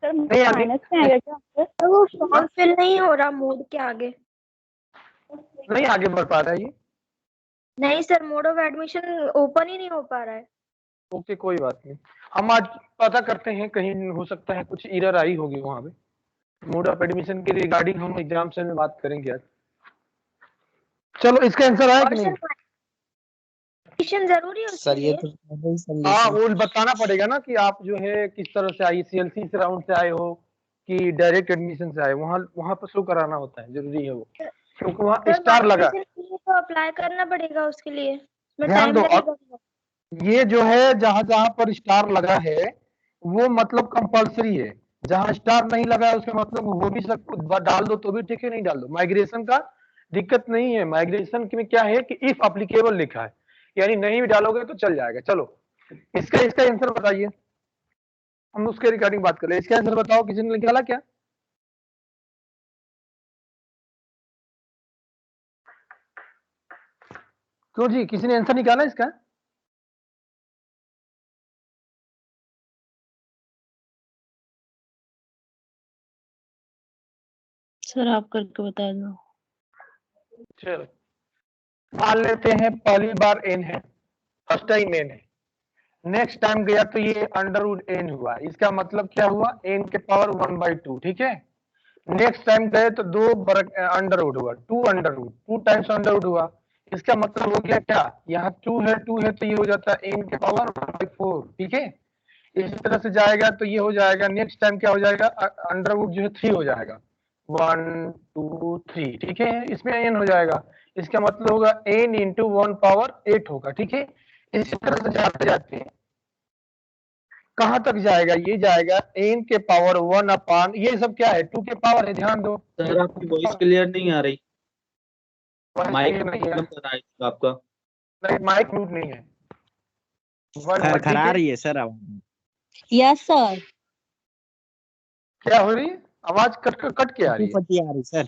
Sir नहीं आगे minus में आएगा क्या आंसर? तो वो फॉर्म फिल नहीं हो रहा मोड के आगे। नहीं आगे बढ़ पा रहा है ये। नहीं sir, mode of admission open ही नहीं हो पा रहा है। ओके कोई बात नहीं, हम आज पता करते हैं, कहीं हो सकता है कुछ एरर आई होगी वहां पे। मोड ऑफ एडमिशन के रिगार्डिंग हम एग्जाम से में बात करेंगे आज। चलो इसका आंसर आया कि और नहीं? सर एडमिशन जरूरी है उसके सर ये लिए? तो हाँ वो बताना पड़ेगा ना कि आप जो है किस तरह से आई, सीएलसी से राउंड से आए हो कि डायरेक्ट एडमिशन से आए, वहाँ वहाँ पर शो कराना होता है, जरूरी है वो, क्योंकि वहाँ सर स्टार लगा है। माइग्रेशन के लिए तो अप्लाई करना पड़ेगा उसके लिए, उसमें ध्यान टाइम दो, लगेगा। ये जो है जहां जहां पर स्टार लगा है वो मतलब कंपलसरी है, जहां स्टार नहीं लगा है उसका मतलब वो भी सब डाल दो तो भी ठीक है, नहीं डाल दो। माइग्रेशन का दिक्कत नहीं है, माइग्रेशन में क्या है कि इफ एप्लीकेबल लिखा है, यानी नहीं भी डालोगे तो चल जाएगा। चलो इसका इसका आंसर बताइए, हम उसके रिगार्डिंग बात कर रहे हैं। इसका आंसर बताओ, किसी ने निकाला क्या? क्यों जी, किसी ने आंसर निकाला इसका? सर आप करके बता दो। चलो मान लेते हैं पहली बार एन है, फर्स्ट टाइम एन है, नेक्स्ट टाइम गया तो ये अंडर रूट एन हुआ, इसका मतलब क्या हुआ, एन के पावर 1/2, ठीक है। नेक्स्ट टाइम गए तो दो अंडर रूट हुआ, two under root, two times under root हुआ, इसका मतलब हो गया क्या, यहाँ टू है तो ये हो जाता है एन के पावर 1/4, ठीक है। इसी तरह से जाएगा तो ये हो जाएगा, नेक्स्ट टाइम क्या हो जाएगा, अंडर रूट जो है 3 हो जाएगा, 1 2 3, ठीक है, इसमें एन हो जाएगा, इसका मतलब होगा एन इंटू 1/8 होगा, ठीक है। इसी तरह से जाते जाते हैं कहां तक जाएगा, ये जाएगा एन के पावर 1/, ये सब क्या है, 2 के पावर है, ध्यान दो। सर आपकी वॉइस क्लियर नहीं आ रही, माइक नहीं है, प्रॉब्लम कर रहा है आपका। नहीं माइक म्यूट नहीं है, खरखरा रही है सर आवाज। Yes sir. क्या हो रही है, आवाज कट के आ रही है। फटी आ रही sir,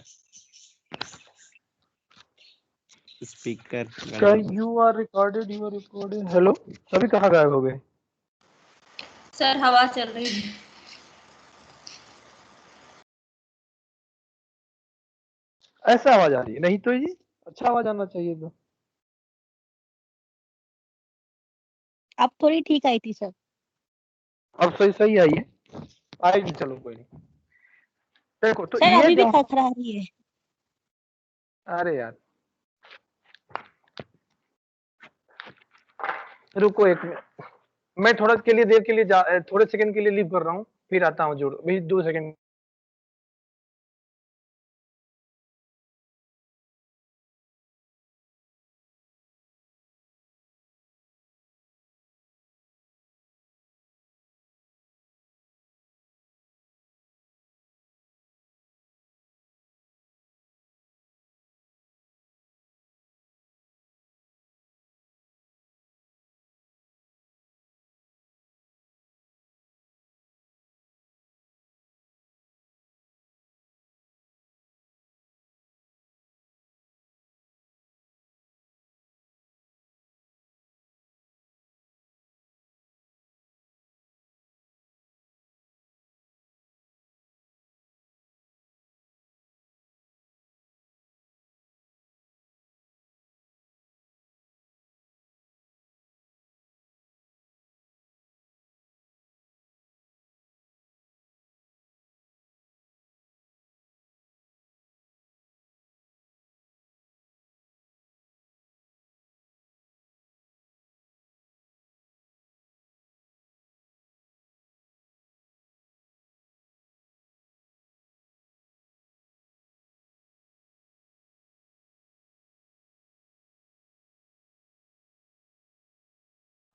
speaker. You are recorded, hello, सभी कहाँ गायब हो गए? सर हवा चल रही है। ऐसा आवाज आ रही है, नहीं तो जी अच्छा आवाज आना चाहिए तो। अब थोड़ी ठीक आई थी सर। अब सही सही आई है, आएगी, चलो कोई नहीं। देखो तो सर ये अभी भी जो, खरखरा रही है। अरे यार रुको एक मिनट, मैं थोड़ा के लिए देर के लिए थोड़े सेकंड के लिए लीव कर रहा हूँ, फिर आता हूँ, जोड़ भी 2 सेकंड।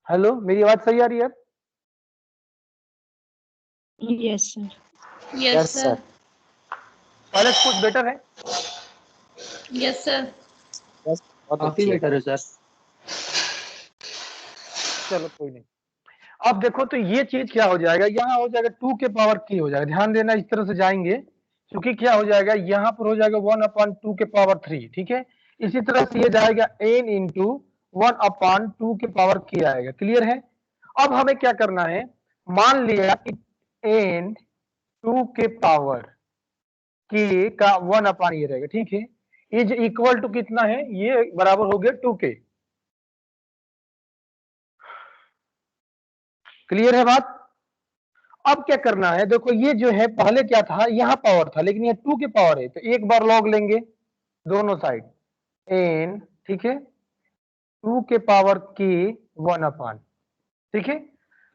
हेलो, मेरी आवाज सही आ रही है अब? Yes sir. Yes sir. पहले से कुछ बेटर है? Yes sir. काफी बेटर है सर। चलो कोई नहीं। अब देखो तो ये चीज क्या हो जाएगा, यहाँ हो जाएगा 2 के पावर की हो जाएगा, ध्यान देना, इस तरह से जाएंगे क्योंकि क्या हो जाएगा, यहाँ पर हो जाएगा 1/2 के पावर 3, ठीक है। इसी तरह से ये जाएगा n इंटू 1/2 के पावर की आएगा, क्लियर है। अब हमें क्या करना है, मान लिया कि n 2 के पावर के का 1 अपान ये रहेगा, ठीक है। इज इक्वल टू कितना है, ये बराबर हो गया 2 के। क्लियर है बात। अब क्या करना है, देखो ये जो है पहले क्या था, यहाँ पावर था, लेकिन ये 2 के पावर है, तो एक बार लॉग लेंगे दोनों साइड n, ठीक है, 2 के पावर के 1 अपान, ठीक है,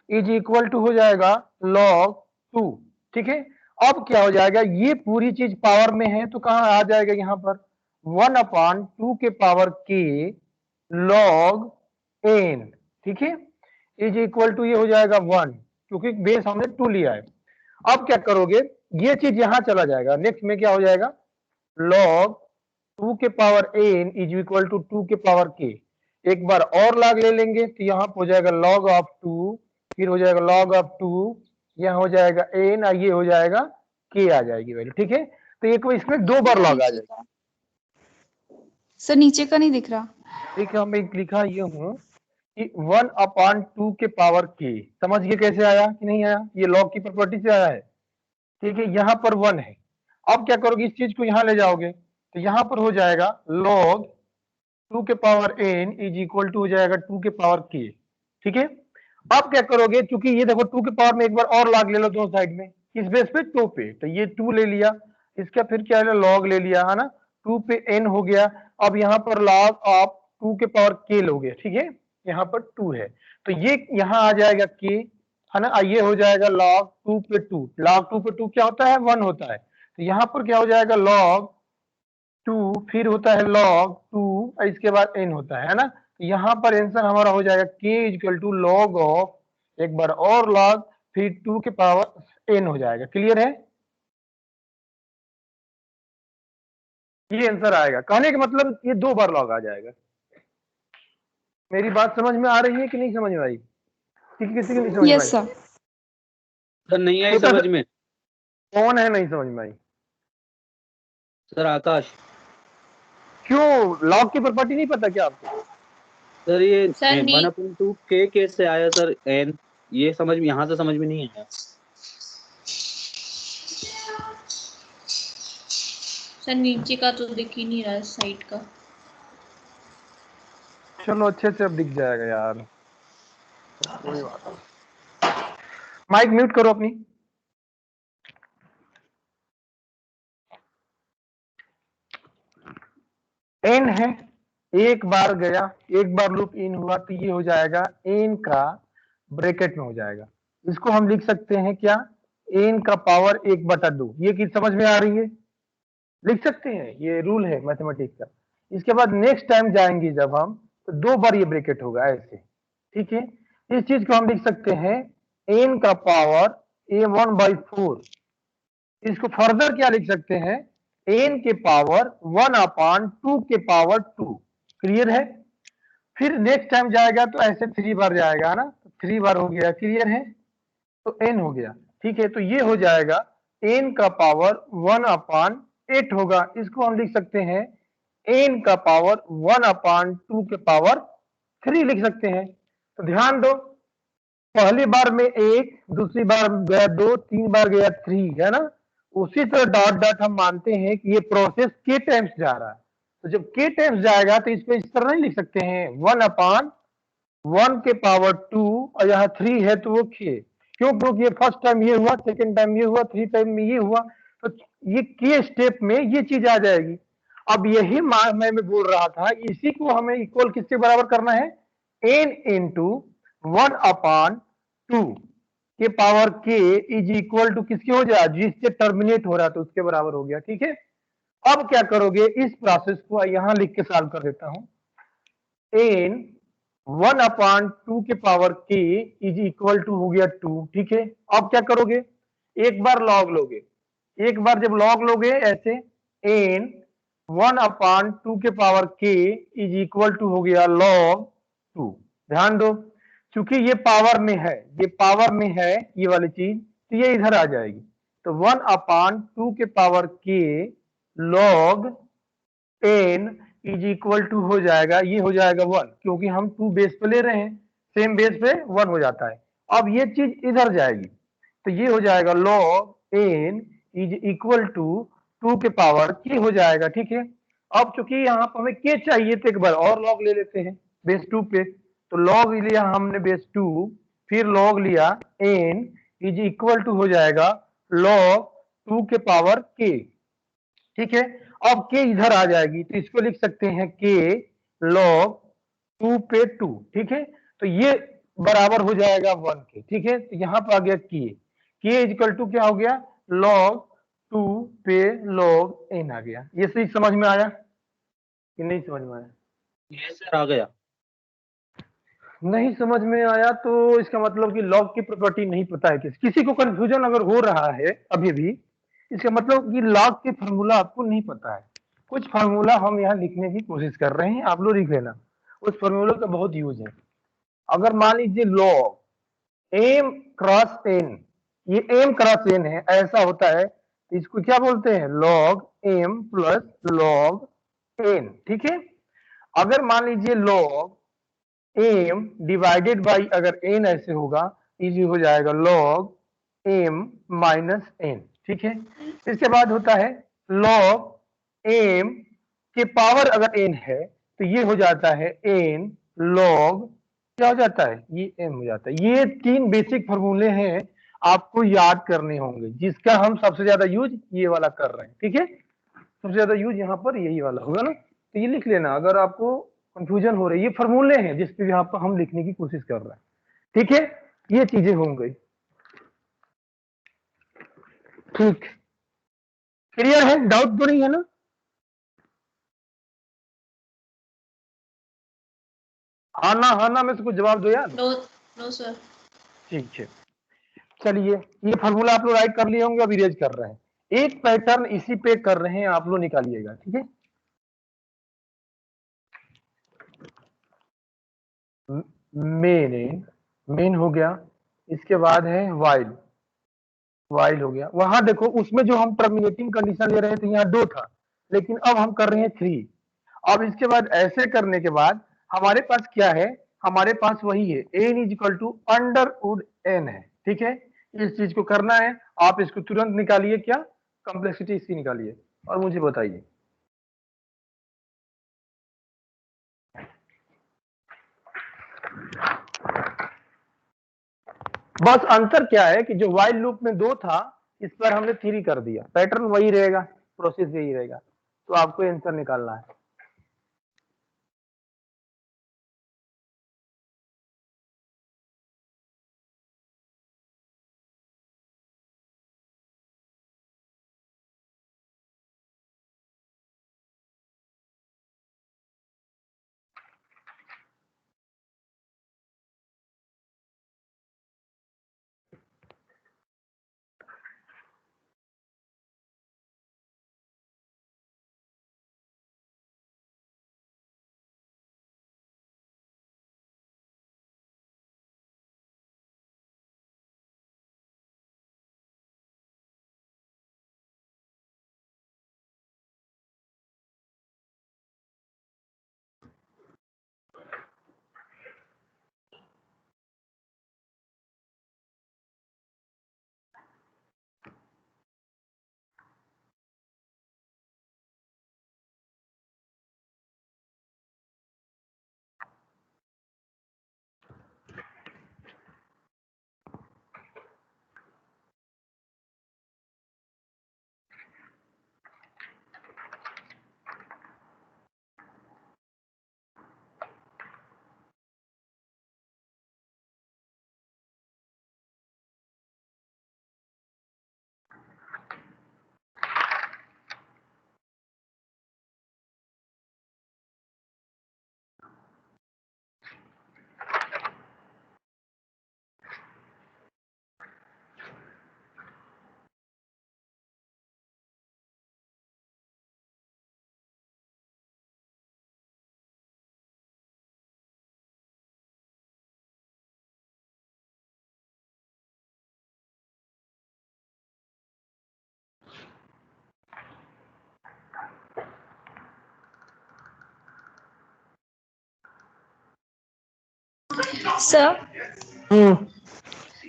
इज इक्वल टू हो जाएगा log 2, ठीक है। अब क्या हो जाएगा, ये पूरी चीज पावर में है तो कहां आ जाएगा, यहाँ पर 1 अपान 2 के पावर के log n, ठीक है, इज इक्वल टू ये हो जाएगा 1, क्योंकि बेस हमने 2 लिया है। अब क्या करोगे, ये चीज यहां चला जाएगा, नेक्स्ट में क्या हो जाएगा, log 2 के power n is equal to 2 के पावर k। एक बार और लॉग ले लेंगे तो यहाँ हो जाएगा log ऑफ 2, फिर हो जाएगा log ऑफ 2, यहाँ हो जाएगा n और ये हो जाएगा k आ जाएगी वैल्यू, ठीक है। तो एक इसमें 2 बार लॉग आ जाएगा। सर नीचे का नहीं दिख रहा। ठीक है, हम एक लिखा ये हूँ कि 1 अपान 2 के पावर k, समझ गए कैसे आया कि नहीं आया, ये लॉग की प्रॉपर्टी से आया है, ठीक है। यहाँ पर 1 है, अब क्या करोगे, इस चीज को यहाँ ले जाओगे तो यहाँ पर हो जाएगा log 2 के power n is equal to हो जाएगा 2 के पावर k, ठीक है। अब क्या करोगे, क्योंकि ये देखो 2 के पावर में एक बार और लॉग ले लो दोनों साइड में, किस बेस पे, 2 पे, तो ये 2 ले लिया, इसका फिर क्या है, log ले लिया है ना, 2 पे n हो गया। अब यहाँ पर log ऑफ 2 के पावर k लोगे, ठीक है, यहाँ पर 2 है तो ये यहाँ आ जाएगा k, है ना, ये हो जाएगा log 2 पे 2, log 2 पे 2 क्या होता है, 1 होता है, तो यहाँ पर क्या हो जाएगा log 2, फिर होता है log 2, इसके बाद n होता है ना, तो यहाँ पर आंसर हमारा हो जाएगा k equal to log of, एक बार और log, फिर 2 के पावर n हो जाएगा। क्लियर है, ये आंसर आएगा, कहने का मतलब ये 2 बार log आ जाएगा। मेरी बात समझ में आ रही है कि नहीं समझ में आई, किसी की नहीं समझ में आई? सर नहीं आई समझ में। कौन है नहीं समझ में आई? सर आकाश। क्यों, लॉग की प्रॉपर्टी नहीं पता क्या आपको? सर ये सर, नहीं। 1/2 के केस से आया सर n, ये समझ में, यहाँ से समझ में नहीं आया। सर नीचे का तो दिख ही नहीं रहा, साइड का। चलो अच्छे से अब दिख जाएगा यार, कोई बात नहीं। माइक म्यूट करो अपनी। n है, एक बार गया, एक बार लूप इन हुआ तो ये हो जाएगा n का ब्रैकेट में हो जाएगा, इसको हम लिख सकते हैं क्या, n का पावर 1/2। ये चीज समझ में आ रही है, लिख सकते हैं, ये रूल है मैथमेटिक्स का। इसके बाद नेक्स्ट टाइम जाएंगे जब हम, तो 2 बार ये ब्रैकेट होगा ऐसे, ठीक है। इस चीज को हम लिख सकते हैं n का पावर a1/4। इसको फर्दर क्या लिख सकते हैं, n के पावर 1/2 के पावर 2। क्लियर है, फिर नेक्स्ट टाइम जाएगा तो ऐसे 3 बार जाएगा ना, तो 3 बार हो गया। क्लियर है, तो n हो गया, ठीक है। तो ये हो जाएगा n का पावर 1/8 होगा, इसको हम लिख सकते हैं n का पावर 1/2 के पावर 3 लिख सकते हैं। तो ध्यान दो, पहली बार में 1, दूसरी बार गया 2, 3 बार गया 3, है ना। उसी तरह डॉट डॉट हम मानते हैं कि ये प्रोसेस k टाइम्स जा रहा है, तो जब k टाइम्स जाएगा तो इस पे इस तरह नहीं लिख सकते हैं 1/1 के पावर 2 और यहाँ 3 है तो वो k, क्यों, क्योंकि ये फर्स्ट टाइम ये हुआ, सेकंड टाइम ये हुआ, 3 टाइम में ये हुआ, तो ये k स्टेप में ये चीज आ जाएगी। अब यही मैं बोल रहा था, इसी को हमें इक्वल किसके बराबर करना है, n इंटू 1/2 के power k is equal to किसके हो जाए, जिससे टर्मिनेट हो रहा है तो उसके बराबर हो गया, ठीक है। अब क्या करोगे, इस प्रोसेस को यहां लिख के सॉल्व कर देता हूं, n 1/2 के power k is equal to हो गया 2, ठीक है। अब क्या करोगे, एक बार लॉग लोगे, एक बार जब लॉग लोगे ऐसे n 1/2 के power k is equal to हो गया log 2। ध्यान दो, क्योंकि ये पावर में है, ये पावर में है ये वाली चीज, तो ये इधर आ जाएगी, तो 1/2 के power k log n is equal to हो जाएगा, ये हो जाएगा 1, क्योंकि हम 2 बेस पे ले रहे हैं, सेम बेस पे 1 हो जाता है। अब ये चीज इधर जाएगी, तो ये हो जाएगा log n is equal to 2 के पावर k हो जाएगा। ठीक है, अब चूंकि यहाँ पर हमें k चाहिए तो एक बार और लॉग ले लेते हैं बेस 2 पे, तो लॉग लिया हमने बेस 2, फिर लॉग लिया n इज इक्वल टू हो जाएगा लॉग 2 के पावर k। ठीक है, अब k इधर आ जाएगी तो इसको लिख सकते हैं k लॉग 2 पे 2। ठीक है, तो ये बराबर हो जाएगा 1 के। ठीक है, तो यहाँ पर आ गया k इक्वल टू क्या हो गया log 2 पे log n आ गया। ये सही समझ में आया कि नहीं समझ में आया? ये सर आ गया। नहीं समझ में आया तो इसका मतलब कि लॉग की प्रॉपर्टी नहीं पता है। किसी को कंफ्यूजन अगर हो रहा है अभी भी, इसका मतलब कि लॉग के फार्मूला आपको नहीं पता है। कुछ फार्मूला हम यहाँ लिखने की कोशिश कर रहे हैं, आप लोग लिख लेना। उस फार्मूले का बहुत यूज है। अगर मान लीजिए लॉग m क्रॉस n, ये m क्रॉस n है, ऐसा होता है तो इसको क्या बोलते हैं log m plus log n। ठीक है, अगर मान लीजिए log m डिवाइडेड बाई अगर n ऐसे होगा, इजी हो जाएगा log m माइनस n। ठीक है, इसके बाद होता है log m के पावर अगर n है तो ये हो जाता है n log क्या हो जाता है, ये m हो जाता है। ये 3 बेसिक फॉर्मूले हैं, आपको याद करने होंगे, जिसका हम सबसे ज्यादा यूज ये वाला कर रहे हैं। ठीक है, सबसे ज्यादा यूज यहाँ पर यही वाला होगा ना, तो ये लिख लेना अगर आपको कंफ्यूजन हो रही है। ये फॉर्मूले हैं जिस पे यहाँ पर हम लिखने की कोशिश कर रहे हैं। ठीक है, ये चीजें हो गई। ठीक, क्लियर है, डाउट तो नहीं है ना? हाँ ना में से कुछ जवाब दो यार। No no sir. ठीक है, चलिए ये फार्मूला आप लोग राइट कर लिए होंगे, अब इरेज कर रहे हैं। एक पैटर्न इसी पे कर रहे हैं, आप लोग निकालिएगा। ठीक है, मेन हो गया, इसके बाद है वाइल हो गया। वहां देखो उसमें जो हम टर्मिनेटिंग कंडीशन ले रहे थे यहाँ 2 था, लेकिन अब हम कर रहे हैं 3। अब इसके बाद ऐसे करने के बाद हमारे पास क्या है, हमारे पास वही है n is equal to under root n है। ठीक है, इस चीज को करना है, आप इसको तुरंत निकालिए, क्या कॉम्प्लेक्सिटी इसकी निकालिए और मुझे बताइए। बस अंतर क्या है कि जो वाइल लूप में 2 था, इस पर हमने 3 कर दिया। पैटर्न वही रहेगा, प्रोसेस यही रहेगा, तो आपको आंसर निकालना है।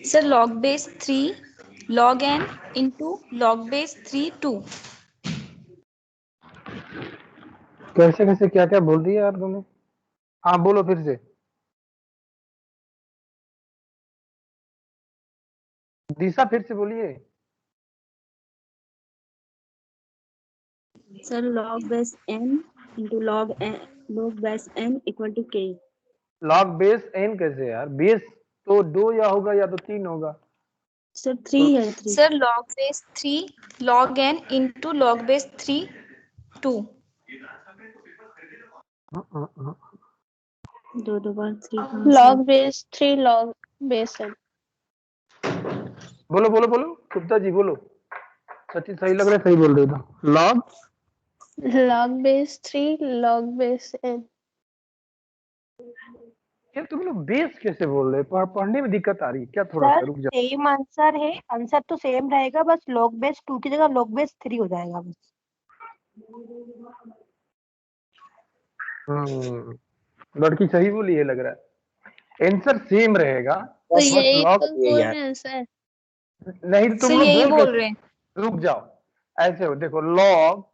Sir log base 3 log n into log base 3 2। कैसे कैसे क्या क्या बोल दिया यार तुमने? हाँ बोलो फिर से। दिशा फिर से बोलिए। Sir log base n into log base n equal to k। Log base N कैसे यार? बेस तो 2 या होगा या तो 3 होगा। सर 3 है 3। Sir log base 3 log n into log base 3 2। 2 2 बार 3 log base 3 log base n। बोलो बोलो बोलो गुप्ता जी बोलो। सच्ची सही लग रहा है, सही बोल रहे हो। Log log base 3 log base n। ये तुम लोग बेस कैसे बोल रहे हो? पढ़ने में दिक्कत आ रही है क्या? थोड़ा सा सर रुक जाओ। सेम आंसर है, आंसर तो सेम रहेगा, बस log base 2 की जगह log base 3 हो जाएगा बस। लड़की सही बोली है लग रहा है। आंसर सेम रहेगा तो बस यही लॉग। तो बोल रहे हैं सर। नहीं तुम सर लोग यही बोल बोल कैसे? रहे हैं। रुक जाओ। ऐसे हो देखो, लॉग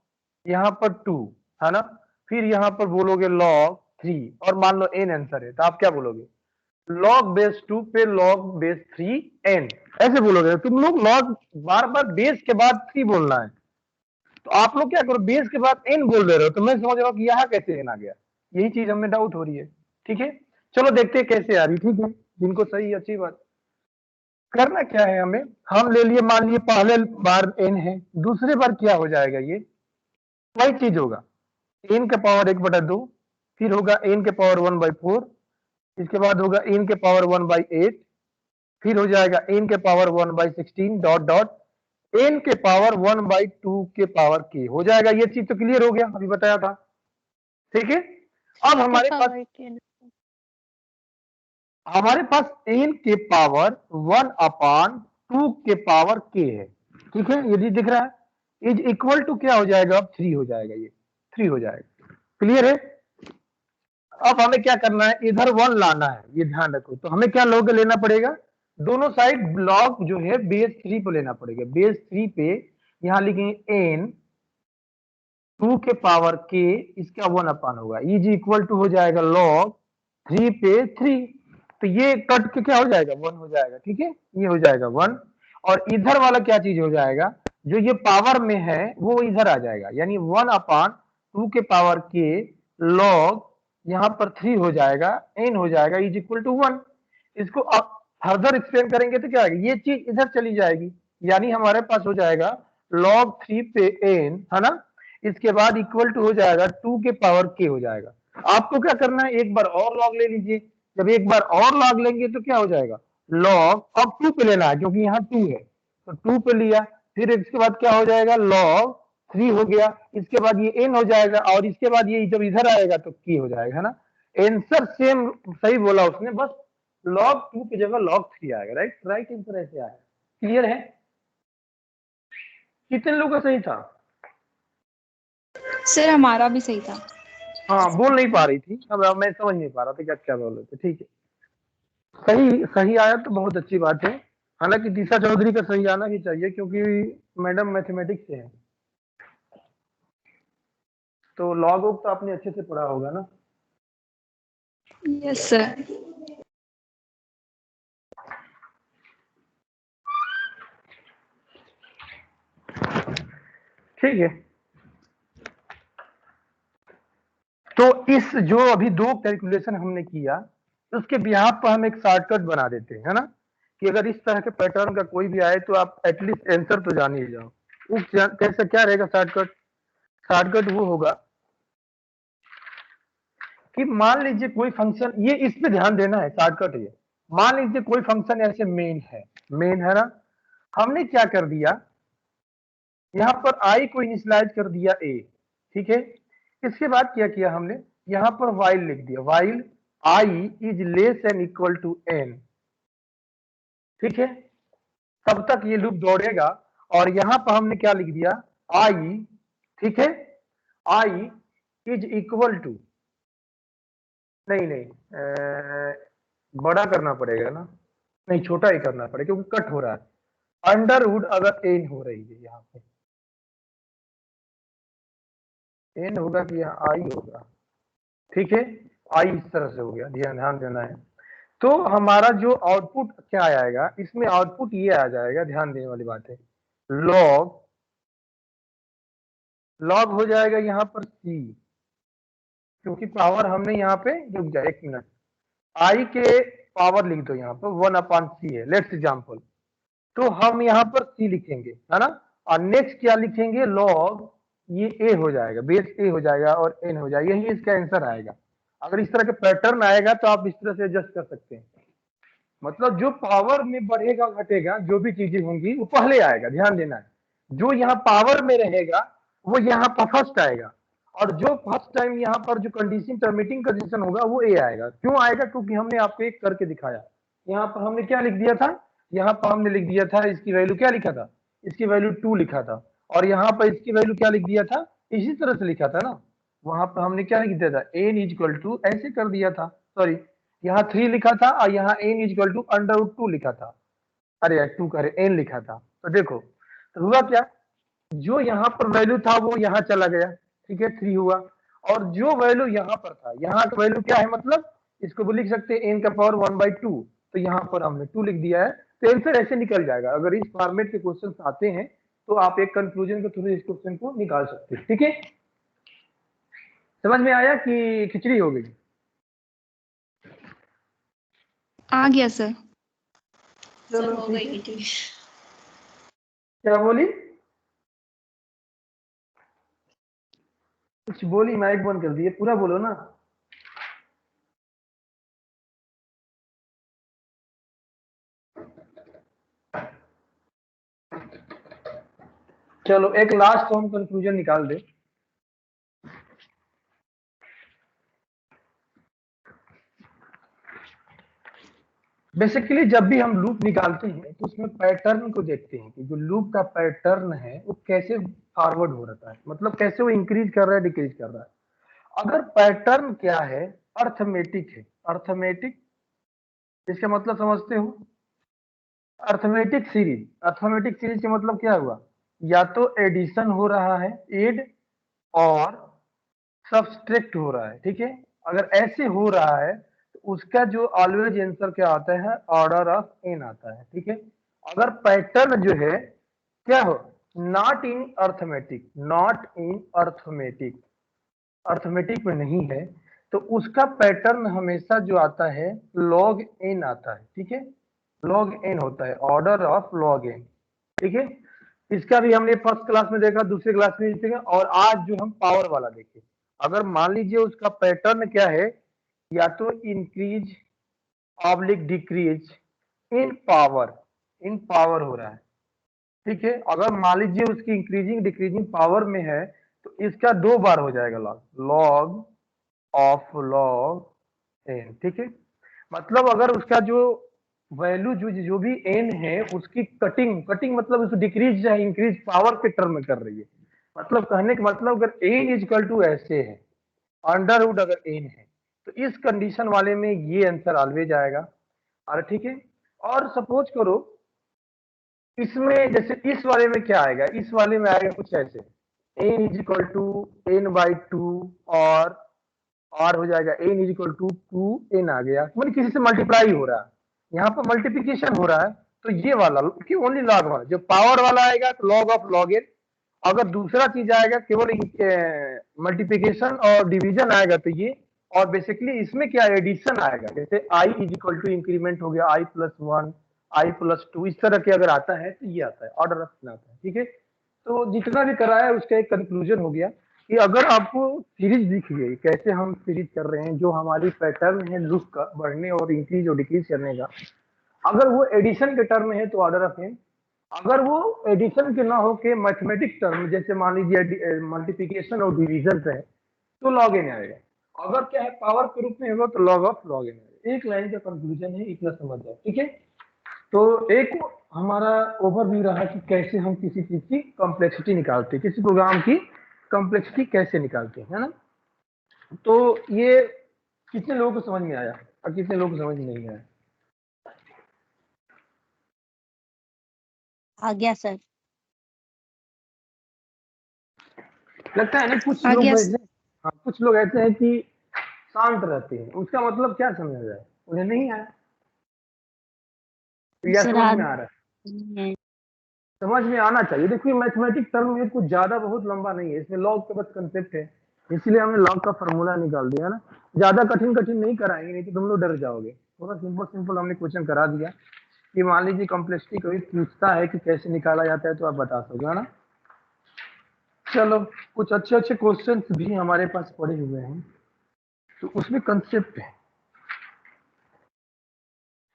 यहाँ पर 2 है ना, फिर यहाँ पर बोलोगे लॉग 3 और मान लो n आंसर है तो आप क्या बोलोगे? लॉग बेस 2 पे लॉग बेस 3 n ऐसे बोलोगे। तुम लोग लॉग बार बार बेस के बाद 3 बोलना है, तो आप लोग क्या करो बेस के बाद n बोल दे रहे हो, तो मैं समझ रहा हूँ कि यहाँ कैसे n आ गया। यही चीज हमें डाउट हो रही है। ठीक है चलो देखते हैं कैसे आ रही। ठीक है जिनको सही अच्छी बात। करना क्या है हमें, हम ले लिए मान लिए पहले बार n है, दूसरे बार क्या हो जाएगा? ये वही चीज होगा n के पावर 1/2, फिर होगा n के पावर 1/4, इसके बाद होगा n के पावर 1/8, फिर हो जाएगा n के पावर 1/16 डॉट डॉट n के पावर 1/2 के पावर k हो जाएगा। ये चीज तो क्लियर हो गया, अभी बताया था। ठीक है अब हमारे पास n के पावर 1/2 के पावर k है। ठीक है यदि दिख रहा है इज इक्वल टू क्या हो जाएगा? अब 3 हो जाएगा, ये 3 हो जाएगा। क्लियर है? अब हमें क्या करना है, इधर 1 लाना है, ये ध्यान रखो। तो हमें क्या लॉग लेना पड़ेगा? दोनों साइड लॉग जो है बेस 3 पे लेना पड़ेगा। बेस 3 पे यहां लिखेंगे n 2 के पावर k, इसका 1 होगा, इज इक्वल टू हो जाएगा लॉग 3 पे 3। तो ये कट के क्या हो जाएगा? 1 हो जाएगा। ठीक है ये हो जाएगा 1, और इधर वाला क्या चीज हो जाएगा? जो ये पावर में है वो इधर आ जाएगा, यानी 1/2 के पावर के लॉग यहाँ पर 3 हो जाएगा, n हो जाएगा इज इक्वल टू 1। इसको अब फर्दर एक्सप्लेन करेंगे तो क्या आएगा? ये चीज इधर चली जाएगी, यानी हमारे पास हो जाएगा log 3 पे n है ना, इसके बाद इक्वल टू हो जाएगा 2 के पावर k हो जाएगा। आपको क्या करना है, एक बार और लॉग ले लीजिए। जब एक बार और लॉग लेंगे तो क्या हो जाएगा? लॉग अब 2 पे लेना है क्योंकि यहाँ 2 है, तो 2 पे लिया, फिर इसके बाद क्या हो जाएगा? लॉग 3 हो गया, इसके बाद ये n हो जाएगा, और इसके बाद ये जब इधर आएगा तो k हो जाएगा, है ना। आंसर सेम सही बोला उसने, बस log 2 की जगह log 3 आएगा। राइट राइट आंसर ऐसे आएगा। क्लियर है? कितने लोगों का सही था? सर हमारा भी सही था। हाँ बोल नहीं पा रही थी, अब मैं समझ नहीं पा रहा था क्या क्या बोल रहे थे। ठीक है सही सही आया तो बहुत अच्छी बात है। हालांकि दिशा चौधरी का सही आना ही चाहिए क्योंकि मैडम मैथमेटिक्स से है, तो लॉग तो आपने अच्छे से पढ़ा होगा ना। Yes sir. ठीक है तो इस जो अभी 2 कैलकुलेशन हमने किया उसके बिहाफ पर हम एक शॉर्टकट बना देते हैं, है ना, कि अगर इस तरह के पैटर्न का कोई भी आए तो आप एटलीस्ट आंसर तो जान ही जाओ। उस कैसे क्या रहेगा शॉर्टकट? शॉर्टकट वो होगा कि मान लीजिए कोई फंक्शन, ये इस पे ध्यान देना है, शॉर्टकट ये। मान लीजिए कोई फंक्शन ऐसे मेन है ना, हमने क्या कर दिया, यहाँ पर आई को इनिशियलाइज कर दिया a। ठीक है इसके बाद क्या किया हमने, यहाँ पर while लिख दिया, while i is less and equal to n। ठीक है तब तक ये लूप दौड़ेगा, और यहाँ पर हमने क्या लिख दिया, i, ठीक है, i इज इक्वल टू, नहीं नहीं बड़ा करना पड़ेगा ना, नहीं छोटा ही करना पड़ेगा क्योंकि कट हो रहा है। अंडरवुड अगर एन हो रही है, यहाँ पे एन होगा कि यहाँ आई होगा, ठीक है, आई इस तरह से हो गया, ध्यान देना है। तो हमारा जो आउटपुट क्या आएगा, इसमें आउटपुट ये आ जाएगा, ध्यान देने वाली बात है, लॉग हो जाएगा यहाँ पर सी, क्योंकि पावर हमने यहाँ पे, रुक जाए 1 मिनट, आई के पावर लिख दो यहाँ पर 1/c है, लेट्स एग्जांपल, तो हम यहाँ पर सी लिखेंगे, है ना, और नेक्स्ट क्या लिखेंगे, लॉग, ये ए हो जाएगा, बेस ए हो जाएगा और एन हो जाएगा, यही इसका आंसर आएगा। अगर इस तरह के पैटर्न आएगा तो आप इस तरह से एडजस्ट कर सकते हैं, मतलब जो पावर में बढ़ेगा घटेगा जो भी चीजें होंगी वो पहले आएगा, ध्यान देना है, जो यहाँ पावर में रहेगा वो यहाँ पर फर्स्ट आएगा, और जो फर्स्ट टाइम यहाँ पर जो कंडीशन टर्मिनेटिंग कंडीशन होगा वो ए आएगा। क्यों आएगा, क्योंकि हमने आपको एक करके दिखाया, यहाँ पर हमने क्या लिख दिया था, यहाँ पर हमने लिख दिया था, इसकी वैल्यू क्या लिखा था, इसकी वैल्यू 2 लिखा था, और यहाँ पर इसकी वैल्यू क्या लिख दिया था, इसी तरह से लिखा था ना, वहां पर हमने क्या लिख दिया था, एन इक्वल टू ऐसे कर दिया था, सॉरी यहाँ 3 लिखा था और यहाँ एन इक्वल टू √2 लिखा था, अरे यार 2 करे एन लिखा था। तो देखो तो हुआ क्या, जो यहाँ पर वैल्यू था वो यहाँ चला गया, ठीक है, 3 हुआ, और जो वैल्यू यहाँ पर था, यहाँ का वैल्यू क्या है, मतलब इसको भी लिख सकते हैं n का पावर 1/2, तो यहाँ पर हमने 2 लिख दिया है, तो आंसर ऐसे निकल जाएगा। अगर इस फॉर्मेट के क्वेश्चन आते हैं तो आप एक कंक्लूजन के थ्रू इस क्वेश्चन को निकाल सकते हैं, ठीक है, समझ में आया कि खिचड़ी हो गई? आ गया सर। सर चलो हो ठीक गई है। खिचड़ी। क्या बोली, कुछ बोली, माइक बंद कर दिए, पूरा बोलो ना। चलो एक लास्ट हम कंक्लूजन निकाल दे। बेसिकली जब भी हम लूप निकालते हैं तो उसमें पैटर्न को देखते हैं कि जो लूप का पैटर्न है वो कैसे फॉरवर्ड हो रहा है, मतलब कैसे वो इंक्रीज कर रहा है, डिक्रीज कर रहा है। अगर पैटर्न क्या है, अर्थमेटिक है, अर्थमेटिक, इसका मतलब समझते हो, अर्थमेटिक सीरीज, अर्थमेटिक सीरीज का मतलब क्या हुआ, या तो एडिशन हो रहा है, एड, और सब्सट्रैक्ट हो रहा है, ठीक है, अगर ऐसे हो रहा है तो उसका जो ऑलवेज आंसर क्या आता है, ऑर्डर ऑफ एन आता है, ठीक है। अगर पैटर्न जो है क्या हो, not in arithmetic, not in arithmetic, arithmetic में नहीं है, तो उसका पैटर्न हमेशा जो आता है लॉग एन आता है, ठीक है, लॉग एन होता है, ऑर्डर ऑफ लॉग एन, ठीक है। इसका भी हमने फर्स्ट क्लास में देखा, दूसरे क्लास में देखा, और आज जो हम पावर वाला देखे, अगर मान लीजिए उसका पैटर्न क्या है, या तो increase oblique decrease in power, in power हो रहा है, ठीक है, अगर मान लीजिए उसकी इंक्रीजिंग डिक्रीजिंग पावर में है तो इसका 2 बार हो जाएगा log, log of log N, ठीक है, मतलब अगर उसका जो वैल्यू जो भी एन है उसकी कटिंग मतलब उसको डिक्रीज या इंक्रीज पावर के टर्म में कर रही है, मतलब कहने का मतलब अगर एन इक्वल टू ऐसे है, अंडरवुड अगर एन है, तो इस कंडीशन वाले में ये आंसर ऑलवेज आएगा, और ठीक है। और सपोज करो इसमें जैसे इस वाले में क्या आएगा, इस वाले में आएगा कुछ ऐसे, N is equal to n/2 और आर हो जाएगा N is equal to 2n आ गया, मतलब किसी से मल्टीप्लाई हो रहा है, यहाँ पर मल्टीप्लिकेशन हो रहा है, तो ये वाला कि ओनली लॉग वाला, जो पावर वाला आएगा तो लॉग ऑफ लॉग एन, अगर दूसरा चीज आएगा केवल मल्टीप्लिकेशन और डिवीजन आएगा तो ये, और बेसिकली इसमें क्या एडिशन आएगा, जैसे I is equal to increment हो गया i+1 i+2, इस तरह के अगर आता है तो ये आता है, ऑर्डर ऑफ आता है, ठीक है। तो जितना भी कराया है उसका एक कंक्लूजन हो गया कि अगर आपको सीरीज दिख गई, कैसे हम सीरीज कर रहे हैं, जो हमारी पैटर्न है लूप का बढ़ने और इंक्रीज और डिक्रीज करने का, अगर वो एडिशन के टर्म में है तो ऑर्डर ऑफ एन, अगर वो एडिशन के ना हो के मैथमेटिक टर्म, जैसे मान लीजिए मल्टीप्लिकेशन और डिवीजन है तो लॉग एन आएगा, अगर क्या है पावर के रूप में होगा तो लॉग ऑफ लॉग एन आएगा। एक लाइन का कंक्लूजन है, इतना समझ जाओ, ठीक है। तो एक हमारा ओवरव्यू रहा कि कैसे हम किसी चीज की कॉम्प्लेक्सिटी निकालते हैं, किसी प्रोग्राम की कॉम्प्लेक्सिटी कैसे निकालते हैं, है ना। तो ये कितने लोगों को समझ में आया और कितने लोगों को समझ में नहीं आया? आ गया सर। लगता है ना कुछ आ लोग गया ऐसे, हाँ कुछ लोग ऐसे हैं कि शांत रहते हैं, उसका मतलब क्या समझा जाए, उन्हें नहीं आया या सर समझ में आ रहा है? समझ में आना चाहिए। देखिए मैथमेटिक्स टर्म में कुछ ज्यादा बहुत लंबा नहीं है, इसमें लॉग का बस कंसेप्ट है, इसीलिए हमने लॉग का फॉर्मूला निकाल दिया ना। ज्यादा कठिन कठिन नहीं कराएंगे, नहीं तो तुम लोग डर जाओगे। थोड़ा सिंपल सिंपल हमने क्वेश्चन करा दिया कि मान लीजिए कॉम्प्लेक्सिटी कभी पूछता है कि कैसे निकाला जाता है तो आप बता सकोगे, है ना। चलो कुछ अच्छे अच्छे क्वेश्चंस भी हमारे पास पड़े हुए हैं, तो उसमें कंसेप्ट है,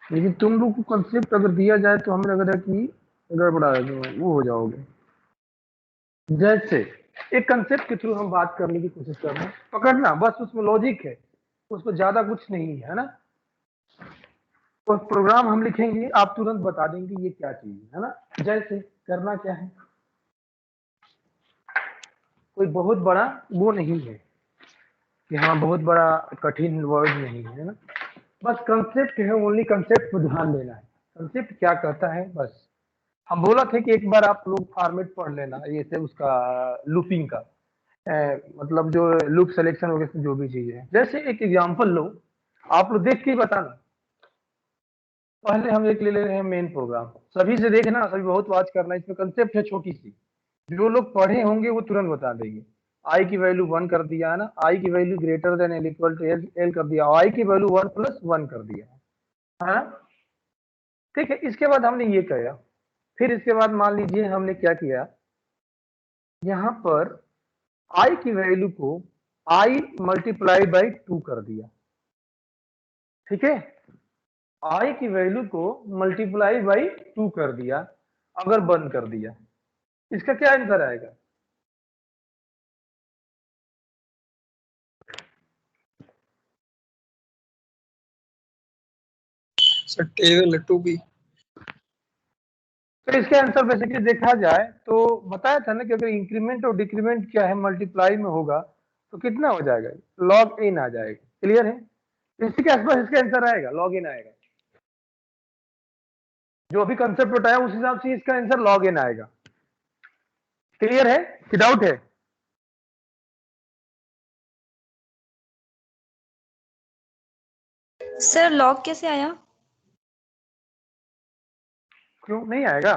लेकिन तुम लोग को कंसेप्ट अगर दिया जाए तो हमें लग रहा है कि गड़बड़ा वो हो जाओगे। जैसे एक कंसेप्ट के थ्रू हम बात करने की कोशिश कर रहे हैं, पकड़ना बस, उसमें लॉजिक है, उसको ज्यादा कुछ नहीं है ना। तो प्रोग्राम हम लिखेंगे, आप तुरंत बता देंगे ये क्या चीज है ना। जैसे करना क्या है, कोई बहुत बड़ा वो नहीं है कि हाँ बहुत बड़ा कठिन वर्ड नहीं है ना, बस कंसेप्ट है, ओनली कंसेप्ट पर ध्यान देना है। कंसेप्ट क्या कहता है बस। हम बोला थे कि एक बार आप लोग फॉर्मेट पढ़ लेना ये से उसका लूपिंग का, मतलब जो लूप सिलेक्शन वगैरह जो भी चीजें हैं। जैसे एक एग्जांपल लो, आप लोग देख के ही बताना। पहले हम एक ले ले रहे हैं मेन प्रोग्राम, सभी से देखना, सभी बहुत वाच करना, इसमें कंसेप्ट है छोटी सी, जो लोग पढ़े होंगे वो तुरंत बता देंगे। आई की वैल्यू 1 कर दिया है ना, आई की value greater than L equal to L कर दिया, आई की वैल्यू 1 + 1 कर दिया है ना। ठीक है, इसके बाद हमने ये किया, फिर इसके बाद मान लीजिए हमने क्या किया, यहाँ पर आई की वैल्यू को आई मल्टीप्लाई बाई 2 कर दिया। ठीक है, आई की वैल्यू को मल्टीप्लाई बाई 2 कर दिया, अगर बंद कर दिया, इसका क्या आंसर आएगा? Table 2b। तो इसके आंसर बेसिकली देखा जाए तो बताया था ना कि अगर इंक्रीमेंट और डिक्रीमेंट क्या है मल्टीप्लाई में होगा तो कितना हो जाएगा, लॉग इन आ जाएगा। क्लियर है, इसी के आसपास इसका आंसर आएगा, लॉग इन आएगा। जो अभी कंसेप्ट बताया उस हिसाब से इसका आंसर लॉग इन आएगा। क्लियर है कि डाउट है? सर लॉग कैसे आया? क्यों नहीं आएगा?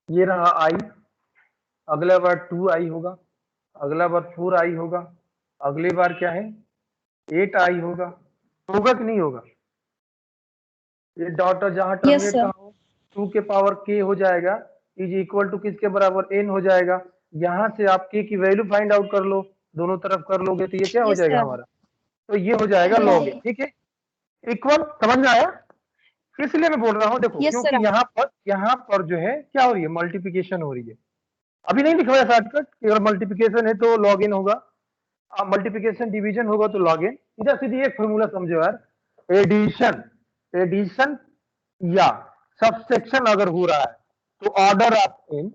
ये रहा आई, अगला बार 2i होगा, अगला बार 4i होगा, अगली बार क्या है 8i होगा। होगा कि नहीं होगा? ये डॉट जहां यस टर्मिनेट सर। कहाँ हो, 2 के पावर k हो जाएगा, इज इक्वल टू किसके बराबर n हो जाएगा। यहाँ से आप k की वैल्यू फाइंड आउट कर लो, दोनों तरफ कर लोगे तो ये क्या हो यस जाएगा सर। हमारा, तो ये हो जाएगा लॉग इन। ठीक है, इक्वल, समझ में आया? इसलिए मैं बोल रहा हूँ देखो, यस क्योंकि सर। यहाँ पर जो है क्या हो रही है, मल्टीप्लिकेशन हो रही है। अभी नहीं दिखवाया शॉर्टकट कि अगर मल्टीप्लिकेशन है तो लॉग इन होगा, मल्टीप्लिकेशन डिवीजन होगा तो लॉग इन। सीधा सीधी एक फॉर्मूला समझो यार, एडिशन, एडिशन या सबसेक्शन अगर हो रहा है तो order of in,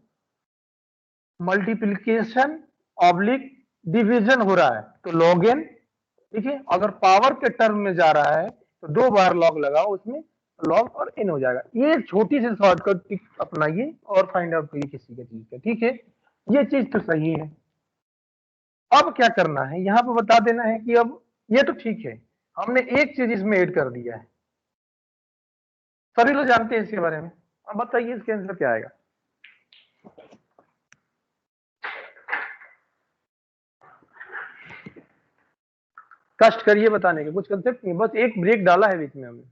multiplication oblique division हो रहा है तो लॉग इन। ठीक है, अगर पावर के टर्म में जा रहा है तो 2 बार लॉग लगाओ उसमें, लॉग और इन हो जाएगा। ये छोटी सी शॉर्टकट अपनाइए और फाइंड आउट करिए किसी का चीज का। ठीक है, ये चीज तो सही है। अब क्या करना है, यहाँ पे बता देना है कि अब ये तो ठीक है, हमने एक चीज इसमें ऐड कर दिया है, सभी लोग जानते हैं इसके बारे में। अब बताइए इसके आंसर क्या आएगा? कष्ट करिए बताने के, कुछ कंसेप्ट नहीं, बस एक ब्रेक डाला है बीच में हमने।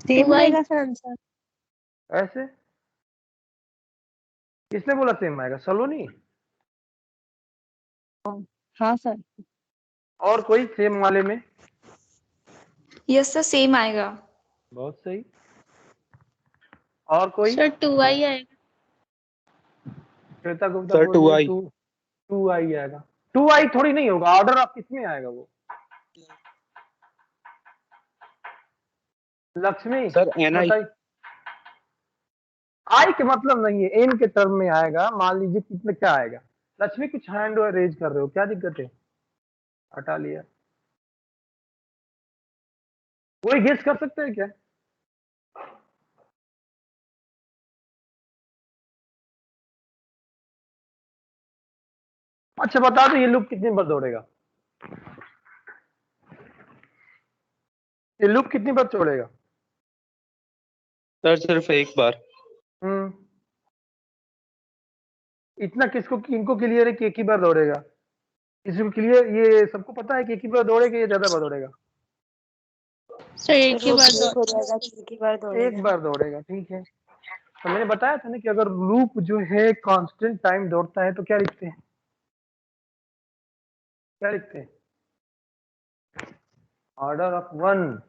सेम रहेगा सर आंसर। ऐसे किसने बोला सेम आएगा? सलोनी? हाँ सर। और कोई सेम वाले में? यस सर सेम आएगा। बहुत सही। और कोई? सर 2i आएगा। श्वेता गुप्ता सर बोल रही है 2i। 2i आएगा। 2i थोड़ी नहीं होगा, ऑर्डर आप किसमें आएगा वो? Lakshmi sir ni। बताइए। आई के मतलब नहीं है, एन के टर्म में आएगा। मान लीजिए कितने क्या आएगा। लक्ष्मी कुछ हैंड रेज कर रहे हो, क्या दिक्कत है? हटा लिया। कोई गेस कर सकते हैं क्या? अच्छा बता दो, ये लूप कितनी बार दौड़ेगा? ये लूप कितनी बार छोड़ेगा? सर सिर्फ एक बार। इतना किसको इनको क्लियर है कि एक ही बार दौड़ेगा? किसी को क्लियर, ये सबको पता है कि एक ही बार दौड़ेगा या ज्यादा बार दौड़ेगा? सर एक ही बार हो जाएगा कि एक ही बार दौड़ेगा। एक बार दौड़ेगा, ठीक है। तो मैंने बताया था ना कि अगर लूप जो है कांस्टेंट टाइम दौड़ता है तो क्या लिखते हैं? क्या लिखते हैं? Order of 1।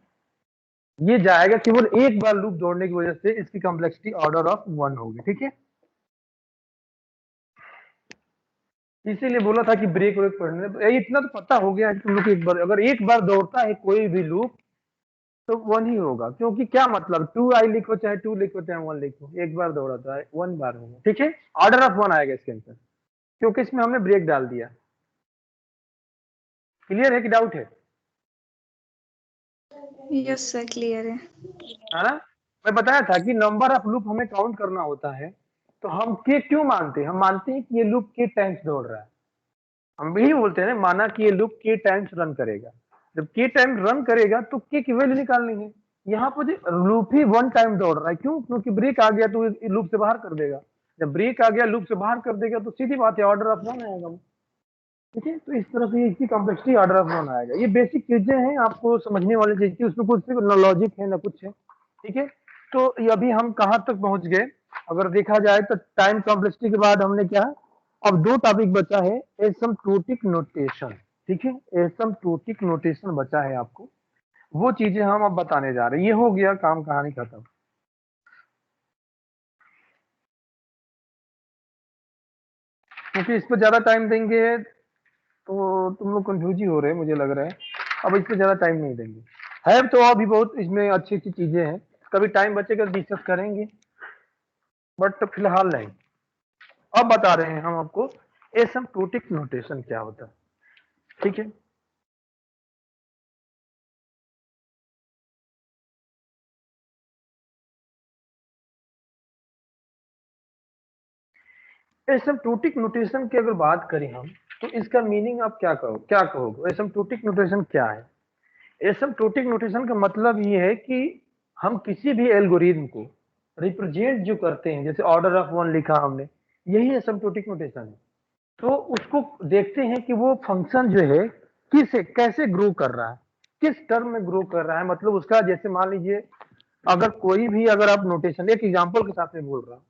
ये जाएगा केवल एक बार लूप दौड़ने की वजह से, इसकी कॉम्प्लेक्सिटी ऑर्डर ऑफ 1 होगी, ठीक है। इसीलिए बोला था कि ब्रेक व्रेक पढ़ने, इतना तो पता हो गया कि तुम लोग एक बार, अगर एक बार दौड़ता है कोई भी लूप तो 1 ही होगा। क्योंकि क्या मतलब, 2i लिखो चाहे 2 लिखो चाहे 1 लिखो, एक बार दौड़ा था 1 बार होगा, ठीक है। ऑर्डर ऑफ 1 आएगा इसके अंदर, क्योंकि इसमें हमने ब्रेक डाल दिया। क्लियर है कि डाउट है? यस सर क्लियर है। ना? मैं बताया था कि नंबर ऑफ लूप हमें काउंट करना होता है, तो हम के क्यों मानते हैं? हम मानते हैं कि ये लूप के टाइम्स दौड़ रहा है। हम यही बोलते हैं, माना कि ये लूप के टाइम्स रन करेगा। जब के टाइम रन करेगा तो के की वैल्यू निकालनी है। यहाँ पर लूप ही 1 टाइम दौड़ रहा है, क्यों? क्योंकि ब्रेक आ गया तो लूप से बाहर कर देगा। जब ब्रेक आ गया लूप से बाहर कर देगा तो सीधी बात है ऑर्डर ऑफ 1 आएगा, ठीक है। तो इस तरह से इसकी कॉम्प्लेक्सिटी ऑर्डर ऑफ 1 आएगा। ये बेसिक चीजें हैं आपको समझने वाली चीज की, उसमें कुछ लॉजिक है ना कुछ है, ठीक है। तो ये अभी हम कहाँ तक पहुंच गए? अगर देखा जाए तो टाइम कॉम्प्लेक्सिटी के बाद हमने क्या, अब 2 टॉपिक बचा है, एसिम्प्टोटिक नोटेशन, ठीक है। एसिम्प्टोटिक नोटेशन बचा है आपको, वो चीजें हम अब बताने जा रहे हैं। ये हो गया काम, कहानी खत्म। क्योंकि इस पर ज्यादा टाइम देंगे तो तुम लोग कंफ्यूज ही हो रहे हैं, मुझे लग रहा है। अब इस पर ज्यादा टाइम नहीं देंगे, है तो अभी बहुत इसमें अच्छी अच्छी चीजें हैं, कभी टाइम बचेगा डिस्कस करेंगे, बट फिलहाल नहीं। अब बता रहे हैं हम आपको एसिम्प्टोटिक नोटेशन क्या होता है, ठीक है। एसिम्प्टोटिक नोटेशन की अगर बात करें हम, तो इसका मीनिंग आप क्या कहोगे? एसिम्प्टोटिक नोटेशन क्या है? एसिम्प्टोटिक नोटेशन का मतलब ये है कि हम किसी भी एल्गोरिथम को रिप्रेजेंट जो करते हैं, जैसे ऑर्डर ऑफ 1 लिखा हमने, यही एसिम्प्टोटिक नोटेशन है। तो उसको देखते हैं कि वो फंक्शन जो है कैसे ग्रो कर रहा है, किस टर्म में ग्रो कर रहा है। मतलब उसका, जैसे मान लीजिए अगर कोई भी, अगर आप नोटेशन, एक एग्जांपल के साथ में बोल रहा हूँ,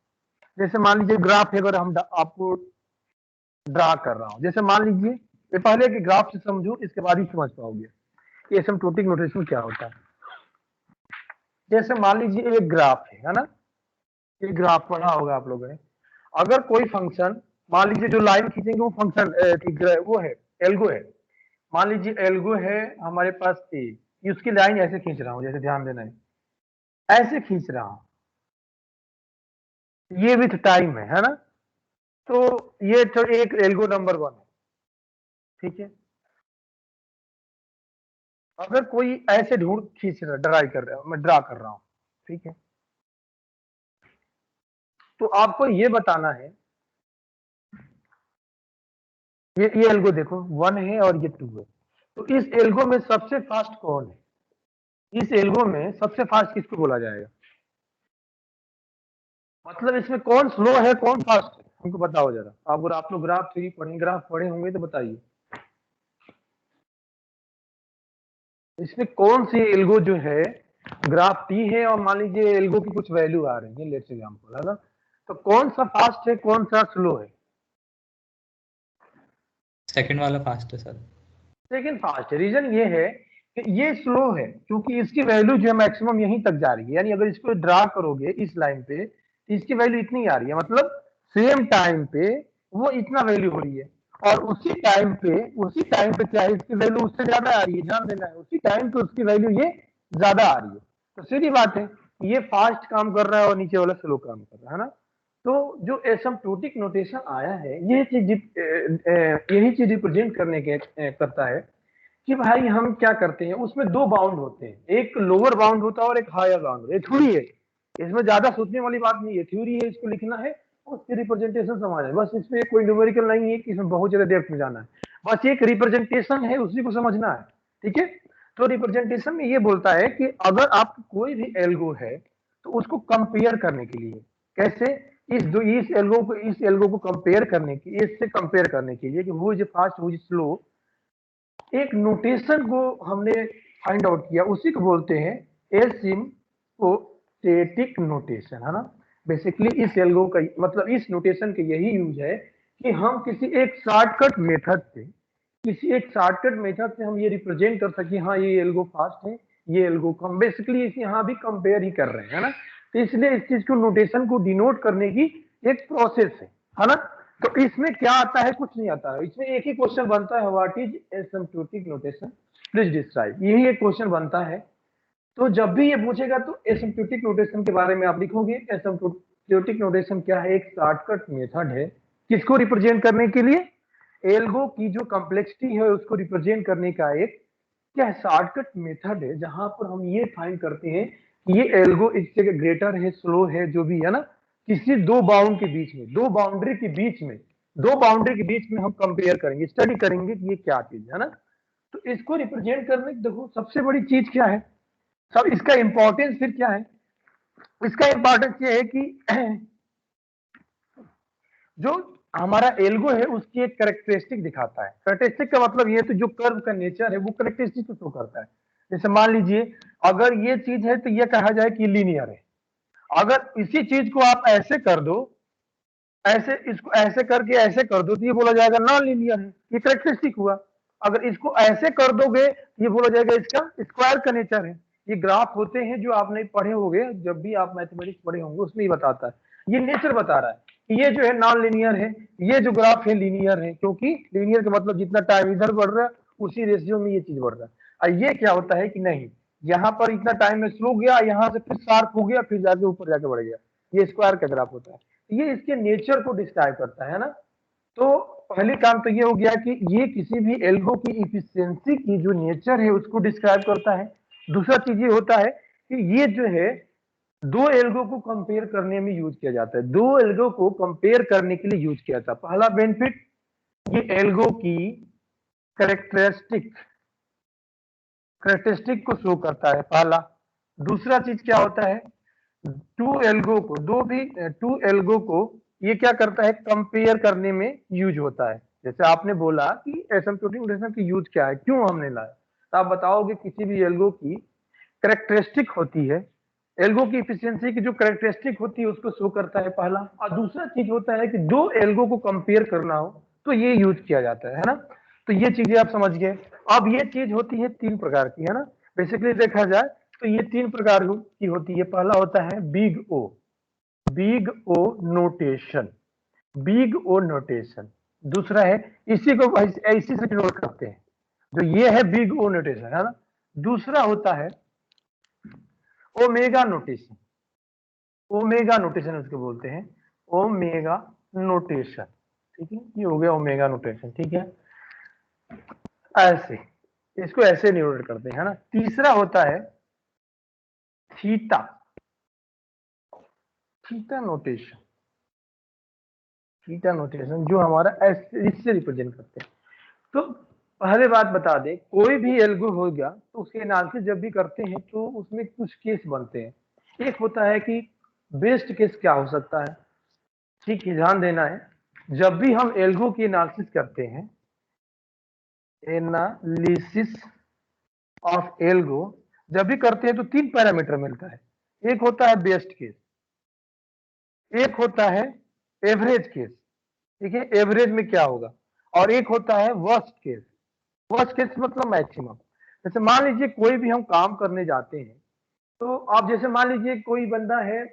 जैसे मान लीजिए ग्राफ है, अगर हम आपको ड्रा कर रहा हूँ, जैसे मान लीजिए, मैं पहले कि ग्राफ से समझू, इसके बाद ही समझ पाओगे कि एसिम्प्टोटिक नोटेशन क्या होता है। जैसे मान लीजिए एक ग्राफ है ना, ये ग्राफ पढ़ा होगा आप लोगों ने। अगर कोई फंक्शन, मान लीजिए जो लाइन खींचेंगे वो फंक्शन वो है, एल्गो है। मान लीजिए एल्गो है हमारे पास ए, उसकी लाइन ऐसे खींच रहा हूं, जैसे ध्यान देना है, ऐसे खींच रहा हूं, ये विथ टाइम है ना। तो ये तो एक एल्गो नंबर 1 है, ठीक है। अगर कोई ऐसे ढूंढ खींच रहा, ड्राई कर रहा है, मैं ड्रा कर रहा हूं, ठीक है। तो आपको ये बताना है, ये एल्गो देखो 1 है और ये 2 है, तो इस एल्गो में सबसे फास्ट कौन है? इस एल्गो में सबसे फास्ट किसको बोला जाएगा? मतलब इसमें कौन स्लो है कौन फास्ट है, हमको बताओ जरा। अगर आप लोग ग्राफ थ्योरी ग्राफ पढ़े होंगे तो बताइए, इसमें कौन सी एल्गो जो है, ग्राफ टी है और मान लीजिए एल्गो की कुछ वैल्यू आ रही है, लेट्स एग्जांपल, है ना। तो कौन सा फास्ट है कौन सा स्लो है? सेकंड वाला फास्ट है सर। सेकंड फास्ट है। रीजन ये है कि ये स्लो है क्योंकि इसकी वैल्यू जो है मैक्सिमम यहीं तक जा रही है, यानी अगर इसको ड्रा करोगे इस लाइन पे तो इसकी वैल्यू इतनी आ रही है, मतलब सेम टाइम पे वो इतना वैल्यू हो रही है, और उसी टाइम पे क्या है, इसकी वैल्यू उससे ज्यादा आ रही है, ध्यान देना है, उसी टाइम पे उसकी वैल्यू ये ज्यादा आ रही है। तो सीधी बात है ये फास्ट काम कर रहा है और नीचे वाला स्लो काम कर रहा है ना। तो जो एसिम्प्टोटिक नोटेशन आया है ये चीज यही चीज रिप्रेजेंट करने के करता है कि भाई हम क्या करते हैं, उसमें दो बाउंड होते हैं, एक लोअर बाउंड होता है और एक हायर बाउंड। ये थ्योरी है, इसमें ज्यादा सोचने वाली बात नहीं है, थ्योरी है, इसको लिखना है और उसकी रिप्रेजेंटेशन समझना है बस। इसमें कोई न्यूमेरिकल नहीं है कि इसमें बहुत ज्यादा डेप्थ में जाना है, बस एक रिप्रेजेंटेशन है, उसी को समझना है। ठीक है, तो रिप्रेजेंटेशन में ये बोलता है कि अगर आप कोई भी एल्गो है तो उसको कंपेयर करने के लिए कैसे, इस एल्गो को कंपेयर करने की, इससे कंपेयर करने के लिए कि वो इज फास्ट वो इज स्लो, एक नोटेशन को हमने फाइंड आउट किया, उसी को बोलते हैं एसिम्प्टोटिक नोटेशन, है ना। बेसिकली इस एल्गो का मतलब, इस नोटेशन का यही यूज है कि हम किसी एक शॉर्टकट मेथड से हम ये रिप्रेजेंट कर सके, हाँ ये एल्गो फास्ट है, ये एल्गो कम। बेसिकली इस यहाँ भी कंपेयर ही कर रहे हैं, है ना। तो इसलिए इस चीज को, नोटेशन को डिनोट करने की एक प्रोसेस है ना। तो इसमें क्या आता है, कुछ नहीं आता है, इसमें एक ही क्वेश्चन बनता है, what is asymptotic notation, please describe, यही एक क्वेश्चन बनता है। तो जब भी ये पूछेगा तो एसिम्प्टोटिक नोटेशन के बारे में आप लिखोगे। एसिम्प्टोटिक नोटेशन क्या है, एक शॉर्टकट मेथड है, किसको रिप्रेजेंट करने के लिए, एल्गो की जो कॉम्प्लेक्सिटी है उसको रिप्रेजेंट करने का एक क्या शॉर्टकट मेथड है, जहां पर हम ये फाइंड करते हैं कि ये एल्गो इससे ग्रेटर है, स्लो है, जो भी है ना, किसी दो बाउंड के बीच में, दो बाउंड्री के बीच में हम कंपेयर करेंगे, स्टडी करेंगे कि ये क्या चीज है ना। तो इसको रिप्रेजेंट करने की देखो सबसे बड़ी चीज क्या है, सब इसका इंपॉर्टेंस फिर क्या है, इसका इंपॉर्टेंस ये है कि जो हमारा एल्गो है उसकी एक कैरेक्टरिस्टिक दिखाता है। कैरेक्टरिस्टिक का मतलब ये तो जो कर्व का नेचर है वो कैरेक्टरिस्टिक को शो करता है। जैसे मान लीजिए अगर ये चीज है तो ये कहा जाए कि लीनियर है, अगर इसी चीज को आप ऐसे कर दो, ऐसे इसको ऐसे करके ऐसे कर दो तो ये बोला जाएगा नॉन लीनियर है, ये कैरेक्टरिस्टिक हुआ। अगर इसको ऐसे कर दोगे ये बोला जाएगा इसका स्क्वायर का नेचर है। ये ग्राफ होते हैं जो आपने पढ़े होंगे, जब भी आप मैथमेटिक्स पढ़े होंगे उसमें ही बताता है, ये नेचर बता रहा है कि ये जो है नॉन लीनियर है, ये जो ग्राफ है लीनियर है, क्योंकि लीनियर का मतलब जितना टाइम इधर बढ़ रहा है उसी रेशियो में ये चीज बढ़ रहा है। और ये क्या होता है कि नहीं, यहाँ पर इतना टाइम में स्लो गया, यहाँ से फिर शार्प हो गया, फिर जाके ऊपर जाके बढ़ गया, ये स्क्वायर का ग्राफ होता है। ये इसके नेचर को डिस्क्राइब करता है ना। तो पहले काम तो ये हो गया कि ये किसी भी एल्गो की इफिशियंसी की जो नेचर है उसको डिस्क्राइब करता है। दूसरा चीज ये होता है कि ये जो है दो एल्गो को कंपेयर करने में यूज किया जाता है, दो एल्गो को कंपेयर करने के लिए यूज किया जाता है। पहला बेनिफिट, ये एल्गो की कैरेक्टरिस्टिक को शो करता है पहला। दूसरा चीज क्या होता है, टू एल्गो को ये क्या करता है, कंपेयर करने में यूज होता है। जैसे आपने बोला कि एसिम्प्टोटिक नोटेशन की यूज क्या है, क्यों हमने लाया, तो आप बताओगे किसी भी एल्गो की कैरेक्टरिस्टिक होती है, एल्गो की इफिशियंसी की जो कैरेक्टरिस्टिक होती है उसको शो करता है पहला। और दूसरा चीज होता है कि दो एल्गो को कंपेयर करना हो तो ये यूज किया जाता है ना। तो ये चीजें आप समझ गए। अब ये चीज होती है तीन प्रकार की, है ना। बेसिकली देखा जाए तो ये तीन प्रकार की होती है। पहला होता है बिग ओ नोटेशन। दूसरा है, इसी को इसी से डिनोट करते हैं, जो ये है बिग ओ नोटेशन, है ना। दूसरा होता है ओमेगा नोटेशन उसको बोलते हैं, ओमेगा नोटेशन। ठीक है, ये हो गया ओमेगा नोटेशन। ठीक है, ऐसे इसको ऐसे डिनोट करते हैं, है ना। तीसरा होता है थीटा नोटेशन, जो हमारा इससे रिप्रेजेंट करते हैं। तो पहले बात बता दे, कोई भी एल्गो हो गया तो उसके एनालिसिस जब भी करते हैं तो उसमें कुछ केस बनते हैं। एक होता है कि बेस्ट केस क्या हो सकता है, ठीक है, ध्यान देना है। जब भी हम एल्गो की एनालिसिस करते हैं, एनालिसिस ऑफ एल्गो जब भी करते हैं तो तीन पैरामीटर मिलता है। एक होता है बेस्ट केस, एक होता है एवरेज केस, ठीक है, एवरेज में क्या होगा, और एक होता है वर्स्ट केस मतलब मैक्सिमम। जैसे मान लीजिए कोई भी हम काम करने जाते हैं, तो आप जैसे मान लीजिए कोई बंदा है,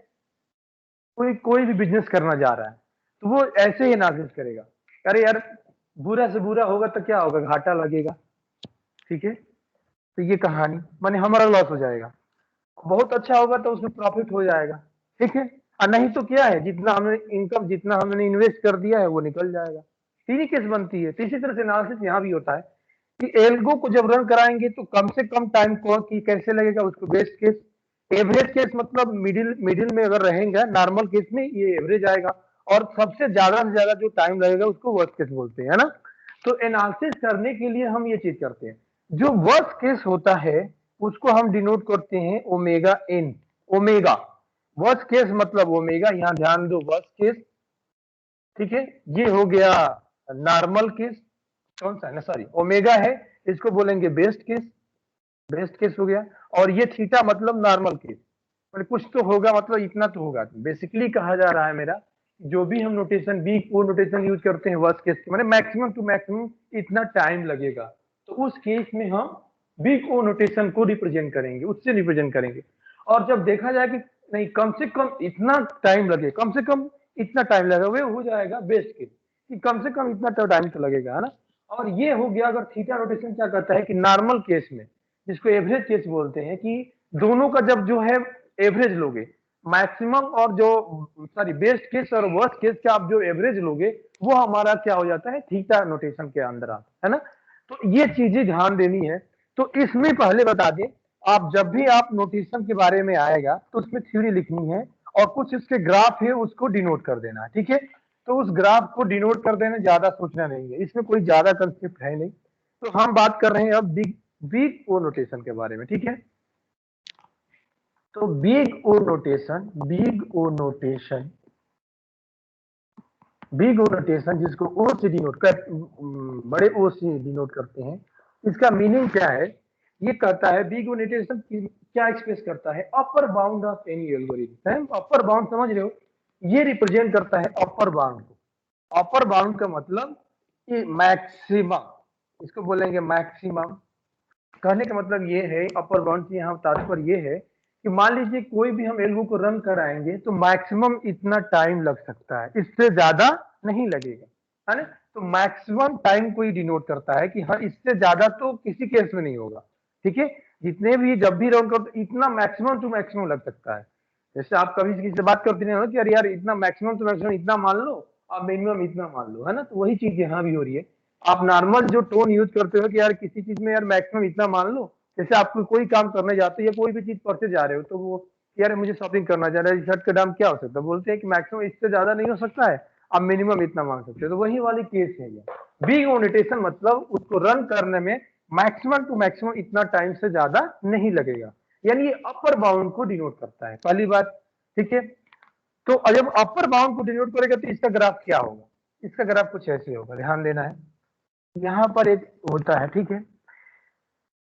कोई भी बिजनेस करना जा रहा है, तो वो ऐसे ही एनालिसिस करेगा, अरे यार बुरा से बुरा होगा तो क्या होगा, घाटा लगेगा, ठीक है, तो ये कहानी माने हमारा लॉस हो जाएगा। बहुत अच्छा होगा तो उसमें प्रॉफिट हो जाएगा, ठीक है। और नहीं तो क्या है, जितना हमने इनकम, जितना हमने इन्वेस्ट कर दिया है वो निकल जाएगा। तीन केस बनती है। तो इसी तरह से एनालिसिस यहाँ भी होता है कि एल्गो को जब रन कराएंगे तो कम से कम टाइम को की कैसे लगेगा उसको बेस्ट केस, एवरेज केस मतलब मिडिल में अगर रहेगा, नॉर्मल केस में ये एवरेज आएगा, और सबसे ज्यादा से ज्यादा जो टाइम लगेगा उसको वर्स्ट केस बोलते हैं, है ना। तो एनालिसिस करने के लिए हम ये चीज करते हैं। जो वर्स्ट केस होता है उसको हम डिनोट करते हैं omega N. Omega worst case मतलब ओमेगा, यहाँ ध्यान दो, वर्स्ट केस, ठीक है। ये हो गया नॉर्मल केस, कौन सा है ना, सॉरी ओमेगा है, इसको बोलेंगे बेस्ट केस, बेस्ट केस हो गया। और ये थीटा मतलब नॉर्मल केस, मतलब कुछ तो होगा, मतलब इतना तो होगा। बेसिकली कहा जा रहा है मेरा, जो भी हम नोटेशन बी को नोटेशन यूज करते हैं वर्स्ट केस के, मतलब मैक्सिमम टू मैक्सिमम इतना टाइम लगेगा, तो उस केस में हम बी को नोटेशन को रिप्रेजेंट करेंगे, उससे रिप्रेजेंट करेंगे। और जब देखा जाए कि नहीं कम से कम इतना टाइम लगे, कम से कम इतना टाइम लगेगा, वो हो जाएगा बेस्ट केस, कि कम से कम इतना टाइम तो लगेगा, है ना। और ये हो गया। अगर थीटा नोटेशन क्या कहता है कि नॉर्मल केस में, जिसको एवरेज केस बोलते हैं, कि दोनों का जब जो है एवरेज लोगे, मैक्सिमम और जो सॉरी बेस्ट केस और वर्स्ट केस का आप जो एवरेज लोगे वो हमारा क्या हो जाता है, थीटा नोटेशन के अंदर आता है ना। तो ये चीजें ध्यान देनी है। तो इसमें पहले बता दें, आप जब भी आप नोटेशन के बारे में आएगा तो उसमें थ्योरी लिखनी है और कुछ इसके ग्राफ है उसको डिनोट कर देना है, ठीक है। तो उस ग्राफ को डिनोट कर देना, ज्यादा सोचना नहीं है, इसमें कोई ज्यादा कंसेप्ट है नहीं। तो हम बात कर रहे हैं अब बिग ओ नोटेशन के बारे में, ठीक है। तो big O notation, big O notation जिसको ओ से डिनोट कर, बड़े ओ से डिनोट करते हैं, इसका मीनिंग क्या है। ये कहता है बिग ओ नोटेशन क्या एक्सप्रेस करता है, upper bound of any algorithm. Upper bound समझ रहे हो, ये रिप्रेजेंट करता है अपर बाउंड को। अपर बाउंड का मतलब कि मैक्सिमम, इसको बोलेंगे मैक्सिमम। कहने का मतलब ये है, अपर बाउंड की यहाँ तात्पर्य ये है कि मान लीजिए कोई भी हम एल्गो को रन कराएंगे तो मैक्सिमम इतना टाइम लग सकता है, इससे ज्यादा नहीं लगेगा, है ना। तो मैक्सिमम टाइम को ही डिनोट करता है कि हाँ इससे ज्यादा तो किसी केस में नहीं होगा, ठीक है। जितने भी जब भी रन करो इतना मैक्सिमम टू मैक्सिमम लग सकता है। जैसे आप कभी किसी से बात करते नहीं हो कि अरे यार इतना मैक्सिमम टू मैक्सिमम इतना मान लो, अब मिनिमम इतना मान लो, है ना। तो वही चीज यहाँ भी हो रही है। आप नॉर्मल जो टोन यूज करते हो कि यार किसी चीज में यार मैक्सिमम इतना मान लो, जैसे आप कोई काम करने जाते हो या कोई भी चीज पढ़ते जा रहे हो, तो वो यार मुझे शॉपिंग करना चाह रहा है, शर्ट का दाम क्या हो सकता है, बोलते हैं कि मैक्सिमम इससे ज्यादा नहीं हो सकता है, आप मिनिमम इतना मांग सकते हो। तो वही वाली केस है ये। बिग ओ नोटेशन मतलब उसको रन करने में मैक्सिमम टू मैक्सिमम इतना टाइम से ज्यादा नहीं लगेगा, यानी ये अपर बाउंड को डिनोट करता है, पहली बात, ठीक है। तो जब अपर बाउंड को डिनोट करेगा तो इसका ग्राफ क्या होगा, इसका ग्राफ कुछ ऐसे होगा, ध्यान देना है। यहाँ पर एक होता है, ठीक है,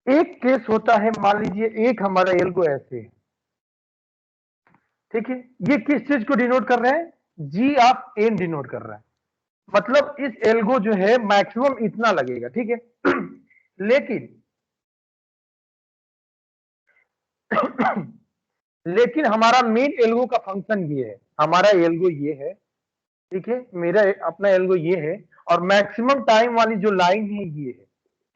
एक केस होता है, मान लीजिए एक हमारा एल्गो ऐसे है, ठीक है। ये किस चीज को डिनोट कर रहे हैं, जी ऑफ एन डिनोट कर रहा है, मतलब इस एल्गो जो है मैक्सिमम इतना लगेगा, ठीक है। लेकिन हमारा मेन एल्गो का फंक्शन ये है, हमारा एल्गो ये है, ठीक है, मेरा अपना एल्गो ये है, और मैक्सिमम टाइम वाली जो लाइन है ये है,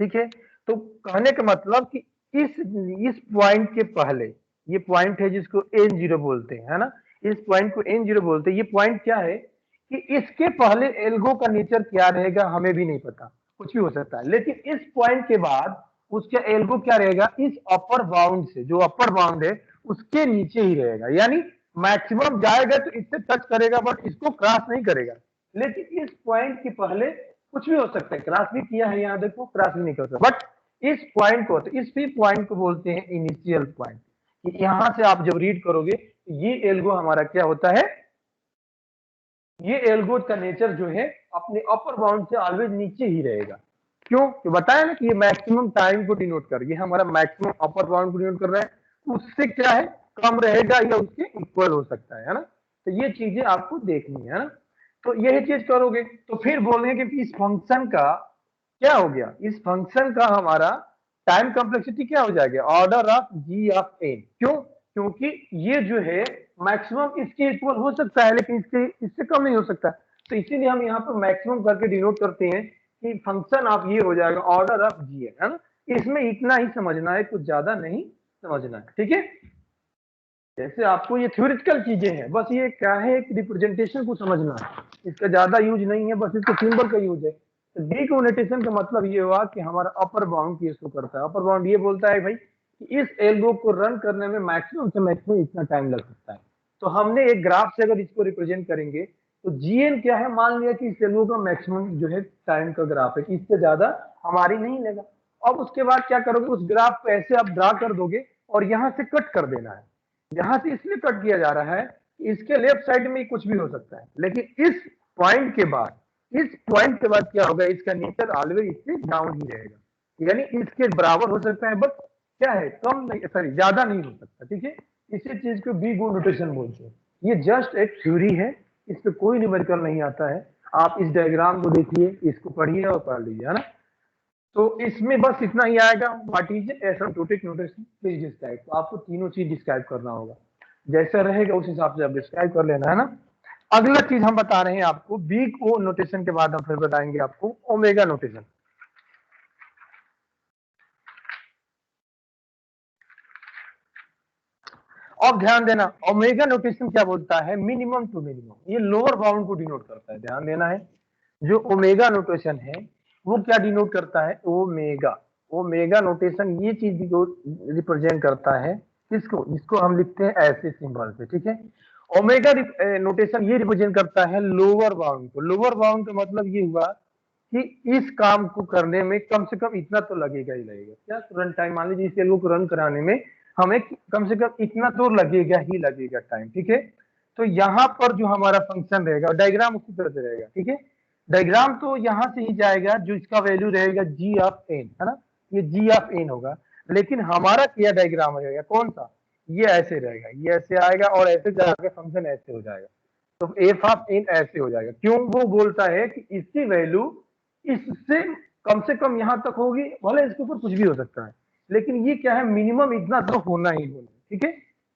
ठीक है। तो कहने का मतलब कि इस पॉइंट के पहले, ये पॉइंट है जिसको n0 बोलते हैं, है ना, इस पॉइंट को n0 बोलते हैं। ये पॉइंट क्या है कि इसके पहले एल्गो का नेचर क्या रहेगा हमें भी नहीं पता, कुछ भी हो सकता है, लेकिन इस पॉइंट के बाद उसका एल्गो क्या रहेगा, इस अपर बाउंड से, जो अपर बाउंड है उसके नीचे ही रहेगा, यानी मैक्सिमम जाएगा तो इससे टच करेगा बट इसको क्रॉस नहीं करेगा। लेकिन इस पॉइंट के पहले कुछ भी हो सकता है, क्रॉस भी किया है, यहाँ देखो क्रॉस भी नहीं कर सकता, बट इस पॉइंट को, तो इस भी पॉइंट को बोलते हैं इनिशियल पॉइंट। यहां से आप जब रीड करोगे ये एल्गो हमारा क्या होता है, ये एल्गो का नेचर जो है अपने अपर बाउंड से ऑलवेज नीचे ही रहेगा। क्यों, तो बताया ना कि ये मैक्सिमम टाइम को डिनोट कर, ये हमारा मैक्सिमम अपर बाउंड को डिनोट कर रहा है, उससे क्या है कम रहेगा या उसके इक्वल हो सकता है ना। तो ये चीजें आपको देखनी है ना। तो यही चीज करोगे तो फिर बोलेंगे कि इस फंक्शन का क्या हो गया, इस फंक्शन का हमारा टाइम कॉम्प्लेक्सिटी क्या हो जाएगा, order of G of N. क्यों, क्योंकि ये जो है मैक्सिमम इसके इक्वल हो सकता है लेकिन इससे कम नहीं हो सकता। तो इसीलिए हम यहाँ पर मैक्सिमम करके डिनोट करते हैं कि फंक्शन ऑफ ये हो जाएगा ऑर्डर ऑफ जी एन, है ना। इसमें इतना ही समझना है, कुछ ज्यादा नहीं समझना है, ठीक है। जैसे आपको ये थ्योरेटिकल चीजें हैं, बस ये क्या है, एक रिप्रेजेंटेशन को समझना है, इसका ज्यादा यूज नहीं है, बस इसको सिंबल का यूज है। तो डी कोनोटेशन का मतलब ये हुआ कि हमारा अपर बाउंड केस को करता है। अपर बाउंड ये बोलता है भाई कि इस एल्गो को रन करने में मैक्सिमम से मैक्सिमम इतना टाइम लग सकता है। तो हमने एक ग्राफ से अगर इसको रिप्रेजेंट करेंगे तो जीएन क्या है, मान लिया कि इस एल्गो का मैक्सिमम जो है टाइम का ग्राफ है, कि इससे ज्यादा हमारी नहीं लेगा। अब उसके बाद क्या करोगे, उस ग्राफ को ऐसे आप ड्रा कर दोगे और यहाँ से कट कर देना है। यहां से इसलिए कट किया जा रहा है कि इसके लेफ्ट साइड में कुछ भी हो सकता है, लेकिन इस पॉइंट के बाद क्या होगा, इसका नेचर ऑलवेज इससे डाउन ही रहेगा, यानी इसके बराबर हो सकता है, बट क्या है, कम नहीं, सॉरी ज्यादा नहीं हो सकता। ठीक है, इसी चीज को बी गुड नोटेशन बोलते हैं। ये जस्ट एक थ्योरी है, इस पे कोई न्यूमेरिकल नहीं आता है। आप इस डायग्राम को देखिए, इसको पढ़िए और पढ़ लीजिए, है ना। तो इसमें बस इतना ही आएगा, what is asymptotic notation, please describe. तो आपको तीनों चीज डिस्क्राइब करना होगा, जैसा रहेगा उस हिसाब से आप डिस्क्राइब कर लेना, है ना। अगला चीज हम बता रहे हैं आपको, बिग ओ नोटेशन के बाद हम फिर बताएंगे आपको ओमेगा नोटेशन। अब ध्यान देना, ओमेगा नोटेशन क्या बोलता है, मिनिमम टू मिनिमम, ये लोअर बाउंड को डिनोट करता है। ध्यान देना है, जो ओमेगा नोटेशन है वो क्या डिनोट करता है, ओमेगा नोटेशन ये चीज को रिप्रेजेंट करता है, किसको, जिसको हम लिखते हैं ऐसे सिंबल से। ठीक है, ओमेगा नोटेशन ये रिप्रेजेंट करता है लोअर बाउंड को। लोअर बाउंड का मतलब ये हुआ कि इस काम को करने में कम से कम इतना तो लगेगा ही लगेगा। क्या रन टाइम, मान लीजिए इस एल्गो को रन कराने में हमें कम से कम इतना तो लगेगा ही लगेगा टाइम। ठीक है, तो यहाँ पर जो हमारा फंक्शन रहेगा, डायग्राम उसी तरह से रहेगा। ठीक है, डायग्राम तो यहाँ से ही जाएगा, जो इसका वैल्यू रहेगा जी ऑफ एन, है ना, ये जी ऑफ एन होगा। लेकिन हमारा क्या डायग्राम रहेगा, कौन सा, ये ऐसे रहेगा, ये ऐसे आएगा और ऐसे जाकर फंक्शन ऐसे हो जाएगा। तो एफ ऑफ एन ऐसे हो जाएगा। क्यों, वो बोलता है कि इसकी वैल्यू इससे कम से कम यहाँ तक होगी, भले इसके ऊपर कुछ भी हो सकता है, लेकिन ये क्या है, मिनिमम इतना तो होना ही होना। ठीक है,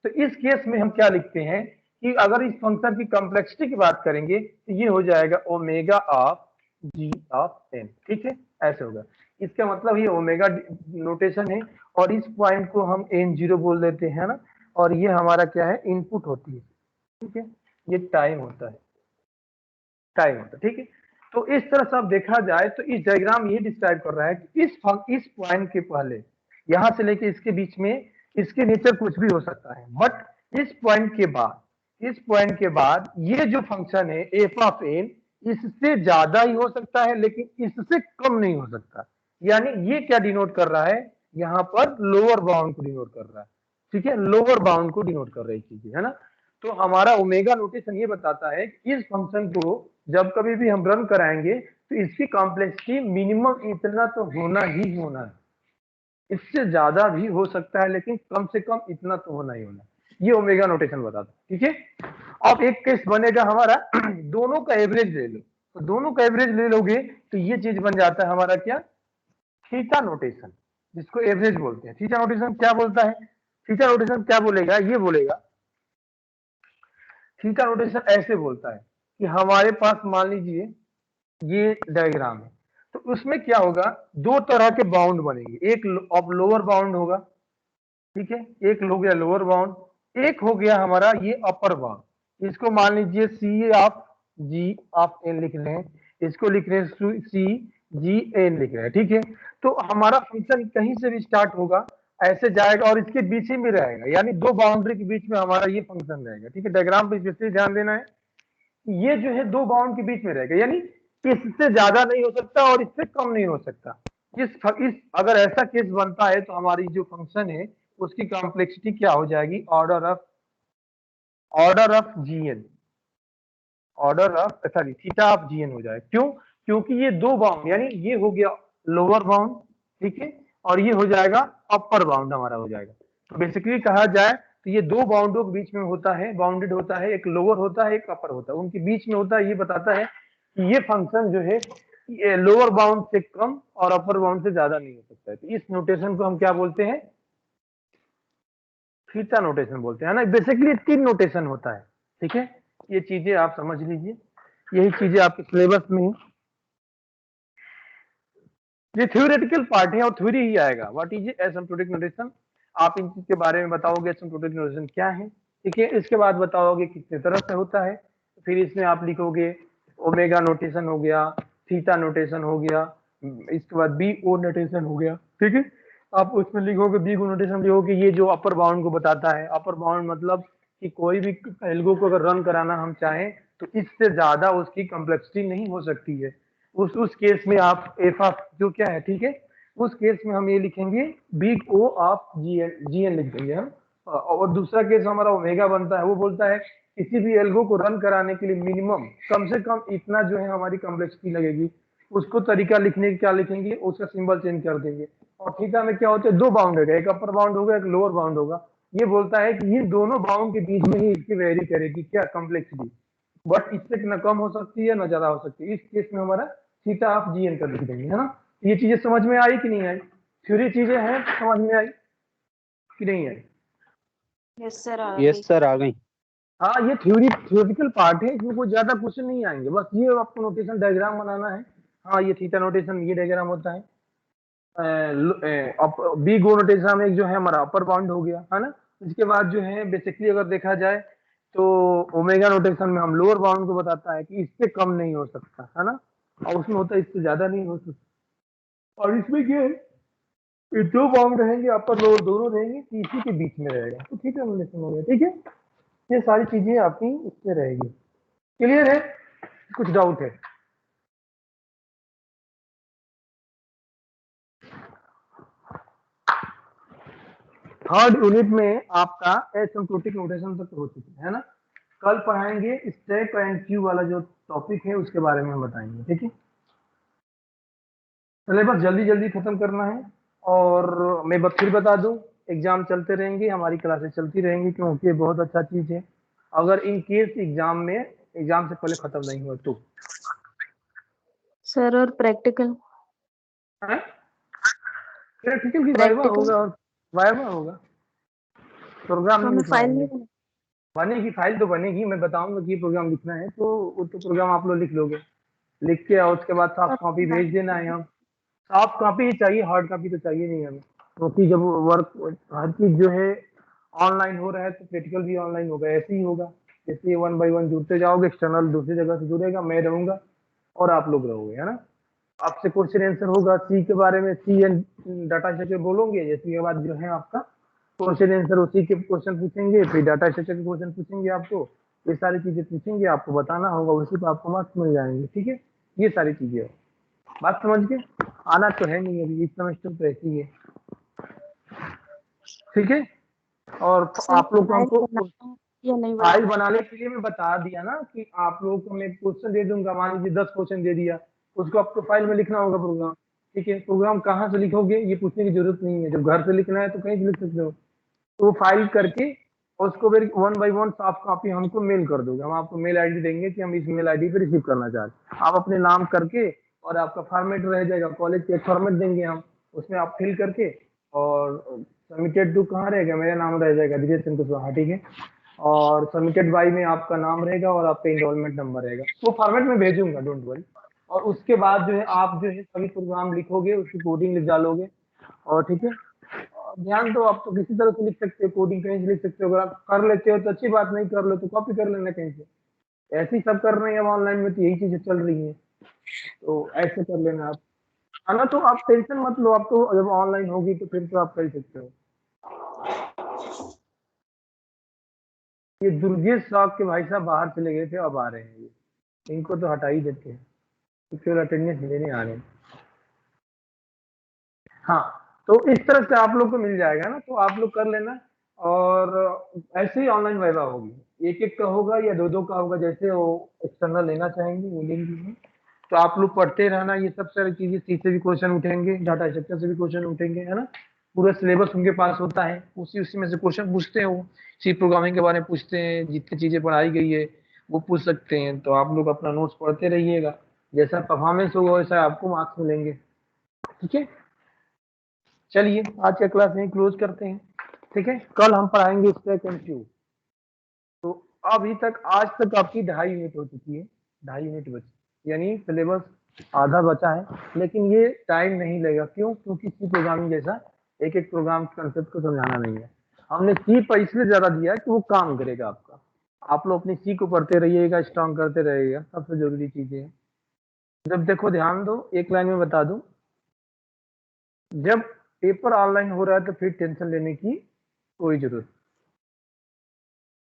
तो इस केस में हम क्या लिखते हैं कि अगर इस फंक्शन की कॉम्प्लेक्सिटी की बात करेंगे तो ये हो जाएगा omega of G of N. ठीक है, ऐसे होगा। इसका मतलब ये ओमेगा नोटेशन है, और इस पॉइंट को हम n0 बोल देते हैं ना, और ये हमारा क्या है, इनपुट होती है। ठीक है, ये टाइम होता है, ठीक है। तो इस तरह से आप देखा जाए तो इस डायग्राम ये डिस्क्राइब कर रहा है कि इस पॉइंट के पहले, यहां से लेके इसके बीच में इसके नेचर कुछ भी हो सकता है, बट इस पॉइंट के बाद ये जो फंक्शन है एफ ऑफ एन, इससे ज्यादा ही हो सकता है लेकिन इससे कम नहीं हो सकता। यानी ये क्या डिनोट कर रहा है, यहाँ पर लोअर बाउंड को डिनोट कर रहा है। ठीक है, लोअर बाउंड को डिनोट कर रही चीजें, है ना। तो हमारा ओमेगा नोटेशन ये बताता है कि इस फंक्शन को जब कभी भी हम रन कराएंगे तो इसकी कॉम्प्लेक्सिटी मिनिमम इतना तो होना ही होना है, इससे ज्यादा भी हो सकता है लेकिन कम से कम इतना तो होना ही होना। ये ओमेगा नोटेशन बताता है। ठीक है, अब एक केस बनेगा हमारा दोनों का एवरेज ले लो, तो दोनों का एवरेज ले लोगे तो ये चीज बन जाता है हमारा क्या, थीटा नोटेशन, जिसको एवरेज बोलते हैं। थीटा नोटेशन क्या बोलता है, थीटा नोटेशन क्या बोलेगा, ये बोलेगा, थीटा नोटेशन ऐसे बोलता है कि हमारे पास मान लीजिए ये डायग्राम है, तो उसमें क्या होगा, दो तरह के बाउंड बनेंगे, एक अब लोअर बाउंड होगा। ठीक है, एक हो गया लोअर बाउंड, एक हो गया हमारा ये अपर बाउंड। इसको मान लीजिए सी ऑफ जी ऑफ एन लिख रहे हैं, इसको लिख रहे हैं सी जी एन लिख रहे हैं। ठीक है, तो हमारा फंक्शन कहीं से भी स्टार्ट होगा, ऐसे जाएगा और इसके बीच ही में रहेगा, यानी दो बाउंड्री के बीच में हमारा ये फंक्शन रहेगा। ठीक है, डायग्राम पे स्पेशली ध्यान देना है, ये जो है दो बाउंड के बीच में रहेगा, यानी इससे ज्यादा नहीं हो सकता और इससे कम नहीं हो सकता। इस अगर ऐसा केस बनता है तो हमारी जो फंक्शन है उसकी कॉम्प्लेक्सिटी क्या हो जाएगी, order of G N, sorry theta of G N हो जाएगा। क्यों, क्योंकि ये दो बाउंड, यानी ये हो गया लोअर बाउंड, ठीक है, और ये हो जाएगा अपर बाउंड हमारा हो जाएगा। तो बेसिकली कहा जाए तो ये दो बाउंडों के बीच में होता है, बाउंडेड होता है, एक लोअर होता है एक अपर होता है, उनके बीच में होता है। ये बताता है कि ये फंक्शन जो है लोअर बाउंड से कम और अपर बाउंड से ज्यादा नहीं हो सकता है। तो इस नोटेशन को हम क्या बोलते हैं, थीटा नोटेशन बोलते हैं ना। बेसिकली तीन नोटेशन होता है। ठीक है, ये चीजें आप समझ लीजिए, यही चीजें आपके सिलेबस में है। ये थ्योरेटिकल पार्ट है और थ्योरी ही आएगा। व्हाट इज एसिम्प्टोटिक नोटेशन, आप इन चीज के बारे में बताओगे, एसिम्प्टोटिक नोटेशन क्या है, ठीक है। इसके बाद बताओगे कितने तरह से होता है, फिर इसमें आप लिखोगे ओमेगा नोटेशन हो गया, थीटा नोटेशन हो गया, इसके बाद बी ओ नोटेशन हो गया। ठीक है, आप उसमें लिखोगे बी ओ नोटेशन लिखोगे ये जो अपर बाउंड को बताता है। अपर बाउंड मतलब कि कोई भी एल्गो को अगर रन कराना हम चाहें तो इससे ज्यादा उसकी कॉम्प्लेक्सिटी नहीं हो सकती है। उस केस में आप एफ ऑफ जो क्या है, ठीक है, उस केस में हम ये लिखेंगे big O of G N लिख देंगे हम। और दूसरा केस हमारा ओमेगा बनता है, वो बोलता है किसी भी एल्गो को रन कराने के लिए मिनिमम कम से कम इतना जो है हमारी कॉम्प्लेक्सिटी लगेगी। उसको तरीका लिखने की क्या लिखेंगे, उसका सिंबल चेंज कर देंगे। और थीटा में क्या होता है, दो बाउंड होगा, एक अपर बाउंड होगा एक लोअर बाउंड होगा। ये बोलता है कि ये दोनों बाउंड के बीच में ही इसकी वेरी करेगी क्या कॉम्प्लेक्सिटी, बट इससे न कम हो सकती है न ज्यादा हो सकती है। इस केस में हमारा थीटा ऑफ जी एन कर लिख देंगे, है ना। ये चीजें समझ में आई कि नहीं आई, थ्योरी चीजें हैं समझ में आई कि नहीं आई? यस सर यस सर आ गई। हाँ, ये थ्योरेटिकल पार्ट है, इसमें कोई ज्यादा क्वेश्चन नहीं आएंगे, बस ये आपको नोटेशन डायग्राम बनाना है। हाँ, ये थीटा नोटेशन ये डायग्राम होता है। बी गो नोटेशन में एक जो है हमारा अपर बाउंड हो गया, है ना। इसके बाद जो है बेसिकली अगर देखा जाए तो ओमेगा नोटेशन में हम लोअर बाउंड को बताता है कि इससे कम नहीं हो सकता, है ना, और उसमें होता है इससे ज्यादा नहीं हो सकता। और इसमें क्या है, ये दो बाउंड रहेंगे, अपर लोअर दोनों रहेंगे, तो इसी के बीच में रहेगा। तो ठीक है, नोटेशन हो गया, ठीक है। ये सारी चीजें आपकी इससे रहेगी। क्लियर है, कुछ डाउट है? थर्ड यूनिट में आपका एसिम्प्टोटिक नोटेशन तक हो चुका है ना। कल पढ़ाएंगे स्टेप एंड क्यू वाला जो टॉपिक है उसके बारे में हम बताएंगे, ठीक है। सिलेबस जल्दी जल्दी खत्म करना है। और मैं फिर बता दूं, एग्जाम चलते रहेंगे, हमारी क्लासेस चलती रहेंगी, क्योंकि ये बहुत अच्छा चीज है। अगर इन केस एग्जाम से पहले खत्म नहीं हुआ तो सर और प्रैक्टिकल प्रैक्टिकल की वाइवा होगा और वाइवा होगा, प्रोग्राम नहीं हमें लिखना फाइल है। नहीं बनेगी, फाइल तो बनेगी, मैं बताऊंगा कि प्रोग्राम लिखना है तो वो तो प्रोग्राम आप लोग लिख लोगे, लिख के और उसके बाद सॉफ्ट कॉपी भेज देना है। हम सॉफ्ट कॉपी ही चाहिए, हार्ड कॉपी तो चाहिए नहीं हमें, क्योंकि जब वर्क हर चीज जो है ऑनलाइन हो रहा है तो प्रैक्टिकल भी ऑनलाइन होगा, ऐसे ही होगा। जैसे 1 बाय 1 जुड़ते जाओगे, एक्सटर्नल दूसरी जगह से जुड़ेगा, मैं रहूंगा और आप लोग रहोगे, है ना। आपसे क्वेश्चन आंसर होगा सी के बारे में, सी एंड डाटा स्ट्रक्चर बोलोगे, जैसे के बाद जो है आपका क्वेश्चन आंसर उसी के क्वेश्चन पूछेंगे, फिर डाटा स्ट्रक्चर के क्वेश्चन पूछेंगे आपको, ये सारी चीजें पूछेंगे, आपको बताना होगा, उसी पर आपको मार्क्स मिल जाएंगे, ठीक है। ये सारी चीजें बात समझ के आना तो है नहीं अभी, इस सेमेस्टर तो ऐसी है, ठीक है। और आप लोग को हमको या नहीं फाइल बनाने के लिए मैं बता दिया ना कि आप लोगों को मैं क्वेश्चन दे दूंगा, मान लीजिए 10 क्वेश्चन दे दिया, उसको आपको फाइल में लिखना होगा प्रोग्राम, ठीक है। प्रोग्राम कहाँ से लिखोगे ये पूछने की जरूरत नहीं है, जब घर से लिखना है तो कहीं से लिख सकते हो। तो फाइल करके और उसको फिर 1 बाय 1 सॉफ्ट कॉपी हमको मेल कर दोगे, हम आपको मेल आईडी देंगे कि हम इस मेल आईडी पे रिसीव करना चाहते हैं। आप अपने नाम करके और आपका फॉर्मेट रह जाएगा, कॉलेज के एक फॉर्मेट देंगे हम, उसमें आप फिल करके और सबमिटेड टू कहाँ रहेगा, मेरा नाम रह जाएगा धीरेन्द्र सिंह कुशवाहा, ठीक है। और सबमिटेड बाई में आपका नाम रहेगा और आपका इनरोलमेंट नंबर रहेगा, वो फॉर्मेट में भेजूंगा, डोंट वरी। और उसके बाद जो है आप जो है सभी प्रोग्राम लिखोगे, उसकी कोडिंग लिख डालोगे, और ठीक है। ध्यान दो, आप तो किसी तरह से लिख सकते हो, कोडिंग कहीं से लिख सकते हो, अगर आप कर लेते हो तो अच्छी बात, नहीं कर लो तो कॉपी कर लेना कहीं से। ऐसे ही सब कर रहे हैं अब ऑनलाइन में, तो यही चीजें चल रही हैं, तो ऐसे कर लेना आप, है ना। तो आप टेंशन मत लो, आप तो जब ऑनलाइन होगी तो फिर तो आप कर सकते हो। ये दुर्गेश साहब के भाई साहब बाहर चले गए थे, अब आ रहे हैं, ये इनको तो हटा ही देते हैं, केवल अटेंडेंस लेने आ रहे हैं। हाँ, तो इस तरह से आप लोग को मिल जाएगा ना, तो आप लोग कर लेना। और ऐसे ही ऑनलाइन वाइवा होगी, एक एक का होगा या दो दो का होगा, जैसे वो एक्सटर्नल लेना चाहेंगे वो लेंगे। तो आप लोग पढ़ते रहना, ये सब सारी चीजें, सी से भी क्वेश्चन उठेंगे, डाटा स्ट्रक्चर से भी क्वेश्चन उठेंगे, है ना। पूरा सिलेबस उनके पास होता है, उसी में से क्वेश्चन पूछते हैं, वो सी प्रोग्रामिंग के बारे में पूछते हैं, जितनी चीजें पढ़ाई गई है वो पूछ सकते हैं। तो आप लोग अपना नोट्स पढ़ते रहिएगा, जैसा परफॉर्मेंस होगा वैसा आपको मार्क्स मिलेंगे, ठीक है। चलिए आज का क्लास यहीं क्लोज करते हैं, ठीक है। कल हम पढ़ाएंगे स्टैक एंड क्यू। तो अभी तक आज तक आपकी 2.5 यूनिट हो चुकी है, 2.5 यूनिट बची, यानी सिलेबस आधा बचा है, लेकिन ये टाइम नहीं लेगा, क्यों? क्योंकि सी प्रोग्रामिंग जैसा एक एक प्रोग्राम कंसेप्ट को समझाना नहीं है। हमने सी पर इसलिए ज्यादा दिया है कि वो काम करेगा आपका। आप लोग अपनी सी को पढ़ते रहिएगा, स्ट्रॉन्ग करते रहिएगा, सबसे जरूरी चीजें हैं। जब देखो ध्यान दो, एक लाइन में बता दूं, जब पेपर ऑनलाइन हो रहा है तो फिर टेंशन लेने की कोई जरूरत नहीं।